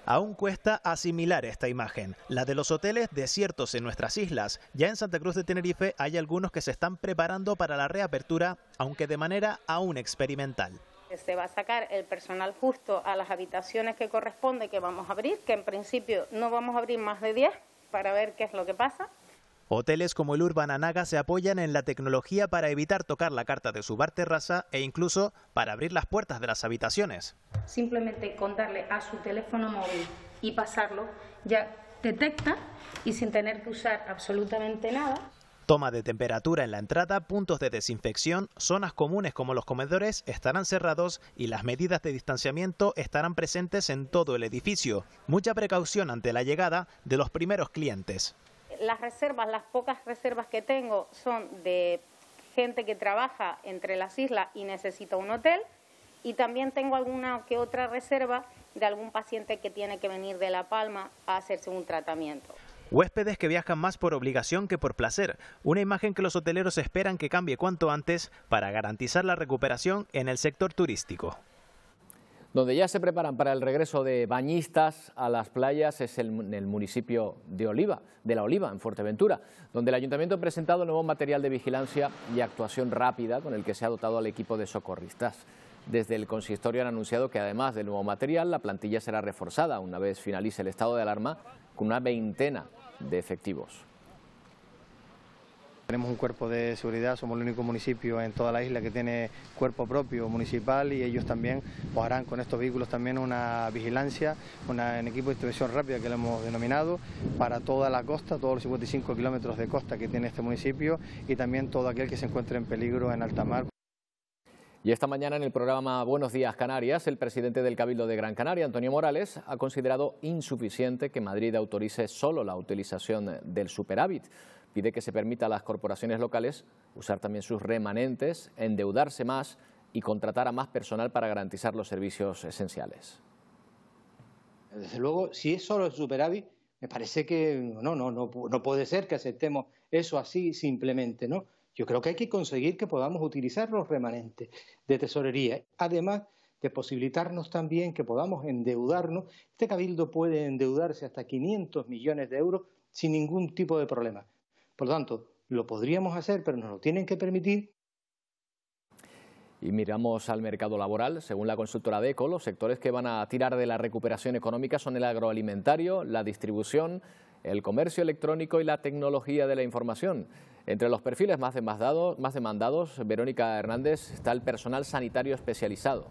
Aún cuesta asimilar esta imagen, la de los hoteles desiertos en nuestras islas. Ya en Santa Cruz de Tenerife hay algunos que se están preparando para la reapertura, aunque de manera aún experimental. Se va a sacar el personal justo a las habitaciones que corresponde que vamos a abrir, que en principio no vamos a abrir más de 10 para ver qué es lo que pasa. Hoteles como el Urban Anaga se apoyan en la tecnología para evitar tocar la carta de su bar terraza e incluso para abrir las puertas de las habitaciones. Simplemente con darle a su teléfono móvil y pasarlo, ya detecta y sin tener que usar absolutamente nada. Toma de temperatura en la entrada, puntos de desinfección, zonas comunes como los comedores estarán cerrados y las medidas de distanciamiento estarán presentes en todo el edificio. Mucha precaución ante la llegada de los primeros clientes. Las reservas, las pocas reservas que tengo son de gente que trabaja entre las islas y necesita un hotel, y también tengo alguna que otra reserva de algún paciente que tiene que venir de La Palma a hacerse un tratamiento. Huéspedes que viajan más por obligación que por placer, una imagen que los hoteleros esperan que cambie cuanto antes para garantizar la recuperación en el sector turístico. Donde ya se preparan para el regreso de bañistas a las playas es en el municipio de La Oliva, en Fuerteventura, donde el ayuntamiento ha presentado nuevo material de vigilancia y actuación rápida con el que se ha dotado al equipo de socorristas. Desde el consistorio han anunciado que además del nuevo material, la plantilla será reforzada una vez finalice el estado de alarma con una veintena de efectivos. Tenemos un cuerpo de seguridad, somos el único municipio en toda la isla que tiene cuerpo propio municipal, y ellos también pues, harán con estos vehículos también una vigilancia, un equipo de intervención rápida que lo hemos denominado, para toda la costa, todos los 55 kilómetros de costa que tiene este municipio, y también todo aquel que se encuentre en peligro en alta mar. Y esta mañana en el programa Buenos Días Canarias, el presidente del Cabildo de Gran Canaria, Antonio Morales, ha considerado insuficiente que Madrid autorice solo la utilización del superávit. Pide que se permita a las corporaciones locales usar también sus remanentes, endeudarse más y contratar a más personal para garantizar los servicios esenciales. Desde luego, si es solo el superávit, me parece que no puede ser que aceptemos eso así simplemente, ¿no? Yo creo que hay que conseguir que podamos utilizar los remanentes de tesorería, además de posibilitarnos también que podamos endeudarnos. Este cabildo puede endeudarse hasta 500 millones de euros sin ningún tipo de problema. Por lo tanto, lo podríamos hacer, pero nos lo tienen que permitir. Y miramos al mercado laboral. Según la consultora DECO, los sectores que van a tirar de la recuperación económica son el agroalimentario, la distribución, el comercio electrónico y la tecnología de la información. Entre los perfiles más demandados, Verónica Hernández, está el personal sanitario especializado.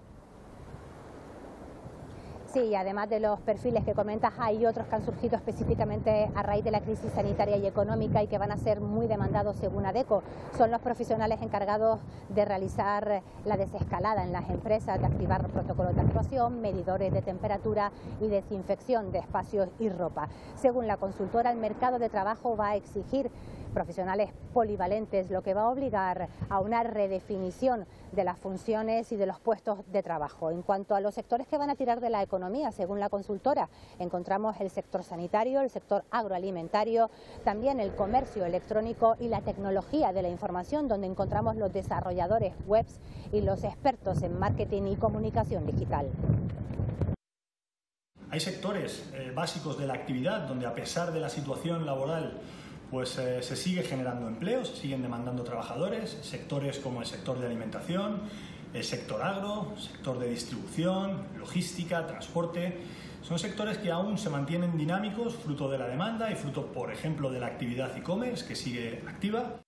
Sí, y además de los perfiles que comentas, hay otros que han surgido específicamente a raíz de la crisis sanitaria y económica y que van a ser muy demandados según ADECO. Son los profesionales encargados de realizar la desescalada en las empresas, de activar protocolos de actuación, medidores de temperatura y desinfección de espacios y ropa. Según la consultora, el mercado de trabajo va a exigir profesionales polivalentes, lo que va a obligar a una redefinición de las funciones y de los puestos de trabajo. En cuanto a los sectores que van a tirar de la economía, según la consultora, encontramos el sector sanitario, el sector agroalimentario, también el comercio electrónico y la tecnología de la información, donde encontramos los desarrolladores webs y los expertos en marketing y comunicación digital. Hay sectores básicos de la actividad donde, a pesar de la situación laboral, pues se sigue generando empleos, se siguen demandando trabajadores, sectores como el sector de alimentación, el sector agro, sector de distribución, logística, transporte. Son sectores que aún se mantienen dinámicos, fruto de la demanda y fruto, por ejemplo, de la actividad e-commerce, que sigue activa.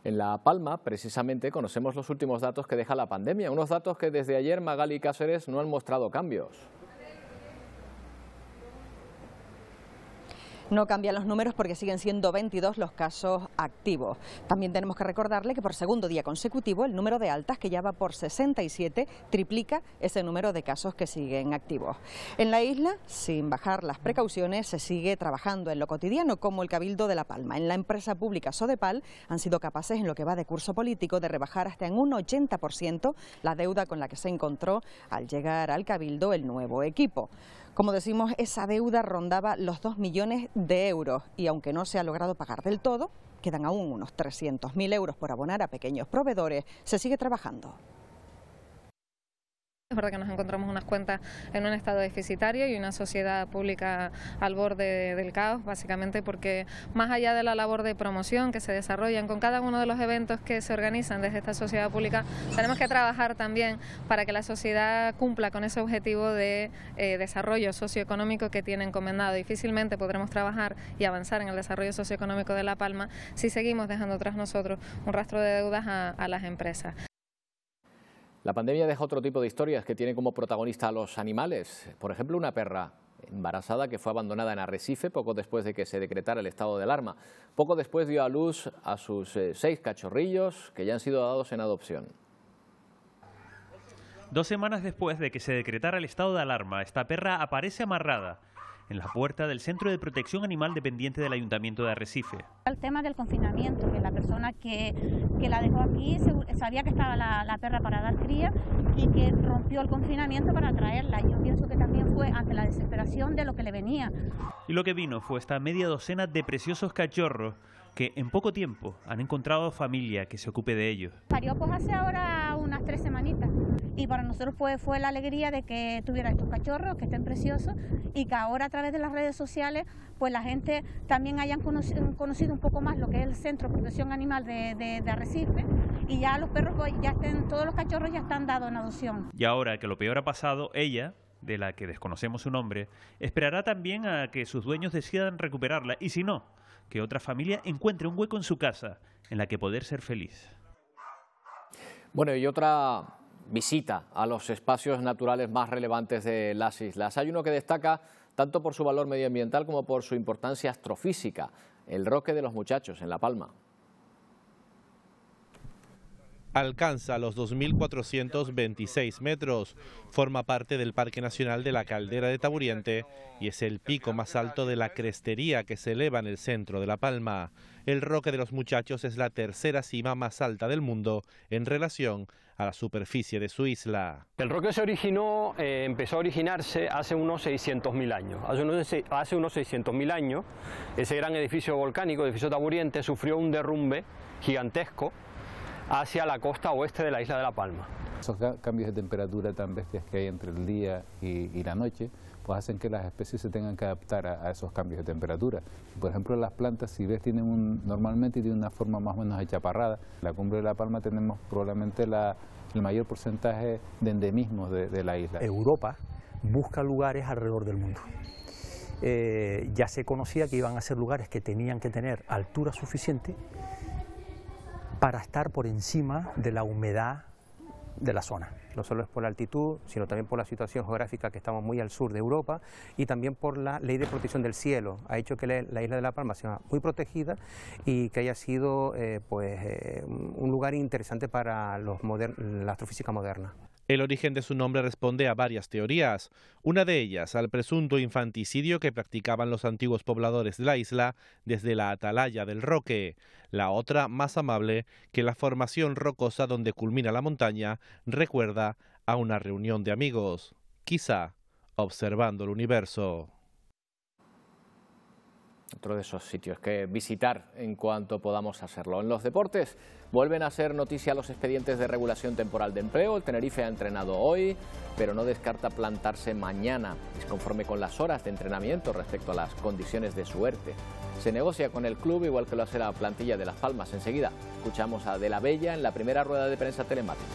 En La Palma, precisamente, conocemos los últimos datos que deja la pandemia, unos datos que desde ayer Magali Cáceres no han mostrado cambios. No cambian los números porque siguen siendo 22 los casos activos. También tenemos que recordarle que por segundo día consecutivo el número de altas, que ya va por 67, triplica ese número de casos que siguen activos. En la isla, sin bajar las precauciones, se sigue trabajando en lo cotidiano, como el Cabildo de La Palma. En la empresa pública Sodepal han sido capaces, en lo que va de curso político, de rebajar hasta en un 80% la deuda con la que se encontró al llegar al Cabildo el nuevo equipo. Como decimos, esa deuda rondaba los 2 millones de euros y aunque no se ha logrado pagar del todo, quedan aún unos 300.000 euros por abonar a pequeños proveedores, se sigue trabajando. Es verdad que nos encontramos unas cuentas en un estado deficitario y una sociedad pública al borde del caos, básicamente porque más allá de la labor de promoción que se desarrollan con cada uno de los eventos que se organizan desde esta sociedad pública, tenemos que trabajar también para que la sociedad cumpla con ese objetivo de desarrollo socioeconómico que tiene encomendado. Difícilmente podremos trabajar y avanzar en el desarrollo socioeconómico de La Palma si seguimos dejando tras nosotros un rastro de deudas a las empresas. La pandemia deja otro tipo de historias que tiene como protagonista a los animales. Por ejemplo, una perra embarazada que fue abandonada en Arrecife poco después de que se decretara el estado de alarma. Poco después dio a luz a sus 6 cachorrillos que ya han sido dados en adopción. 2 semanas después de que se decretara el estado de alarma, esta perra aparece amarrada en la puerta del Centro de Protección Animal dependiente del Ayuntamiento de Arrecife. El tema del confinamiento, que la persona que la dejó aquí sabía que estaba la perra para dar cría y que rompió el confinamiento para traerla. Yo pienso que también fue ante la desesperación de lo que le venía. Y lo que vino fue esta media docena de preciosos cachorros que en poco tiempo han encontrado familia que se ocupe de ellos. Parió pues hace ahora unas 3 semanitas y para nosotros pues fue la alegría de que tuviera estos cachorros, que estén preciosos y que ahora a través de las redes sociales pues la gente también hayan conocido un poco más lo que es el Centro de Protección Animal de Arrecife y ya los perros pues todos los cachorros ya están dados en adopción. Y ahora que lo peor ha pasado, ella, de la que desconocemos su nombre, esperará también a que sus dueños decidan recuperarla y si no, que otra familia encuentre un hueco en su casa en la que poder ser feliz. Bueno, y otra visita a los espacios naturales más relevantes de las islas. Hay uno que destaca tanto por su valor medioambiental como por su importancia astrofísica, el Roque de los Muchachos, en La Palma. Alcanza los 2.426 metros, forma parte del Parque Nacional de la Caldera de Taburiente y es el pico más alto de la crestería que se eleva en el centro de La Palma. El Roque de los Muchachos es la tercera cima más alta del mundo en relación a la superficie de su isla. El Roque se originó, empezó a originarse hace unos 600.000 años. Hace unos 600.000 años, ese gran edificio volcánico, el edificio Taburiente, sufrió un derrumbe gigantesco hacia la costa oeste de la isla de La Palma. Esos cambios de temperatura tan bestias que hay entre el día y la noche, pues hacen que las especies se tengan que adaptar a esos cambios de temperatura. Por ejemplo, las plantas, si ves, normalmente tienen una forma más o menos achaparrada. En la cumbre de La Palma tenemos probablemente el mayor porcentaje de endemismos de la isla. Europa busca lugares alrededor del mundo. Ya se conocía que iban a ser lugares que tenían que tener altura suficiente para estar por encima de la humedad de la zona. No solo es por la altitud, sino también por la situación geográfica, que estamos muy al sur de Europa, y también por la ley de protección del cielo. Ha hecho que la isla de La Palma sea muy protegida y que haya sido un lugar interesante para la astrofísica moderna. El origen de su nombre responde a varias teorías, una de ellas al presunto infanticidio que practicaban los antiguos pobladores de la isla desde la atalaya del Roque. La otra, más amable, que la formación rocosa donde culmina la montaña recuerda a una reunión de amigos, quizá observando el universo. Otro de esos sitios que visitar en cuanto podamos hacerlo. En los deportes vuelven a ser noticia los expedientes de regulación temporal de empleo. El Tenerife ha entrenado hoy, pero no descarta plantarse mañana, disconforme con las horas de entrenamiento respecto a las condiciones de suerte. Se negocia con el club igual que lo hace la plantilla de Las Palmas. Enseguida escuchamos a De la Bella en la primera rueda de prensa telemática.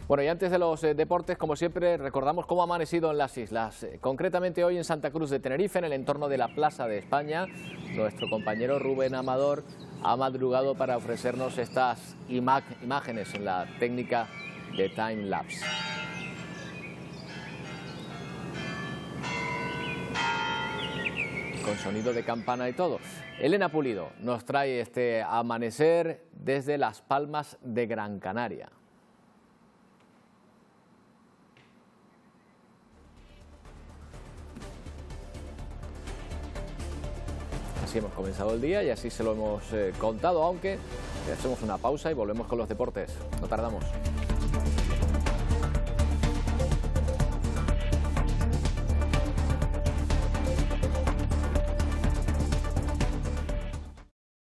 Bueno, y antes de los deportes, como siempre, recordamos cómo ha amanecido en las islas. Concretamente hoy en Santa Cruz de Tenerife, en el entorno de la Plaza de España, nuestro compañero Rubén Amador ha madrugado para ofrecernos estas imágenes en la técnica de time lapse. con sonido de campana y todo. Elena Pulido nos trae este amanecer desde Las Palmas de Gran Canaria. Así hemos comenzado el día y así se lo hemos contado, aunque hacemos una pausa y volvemos con los deportes. No tardamos.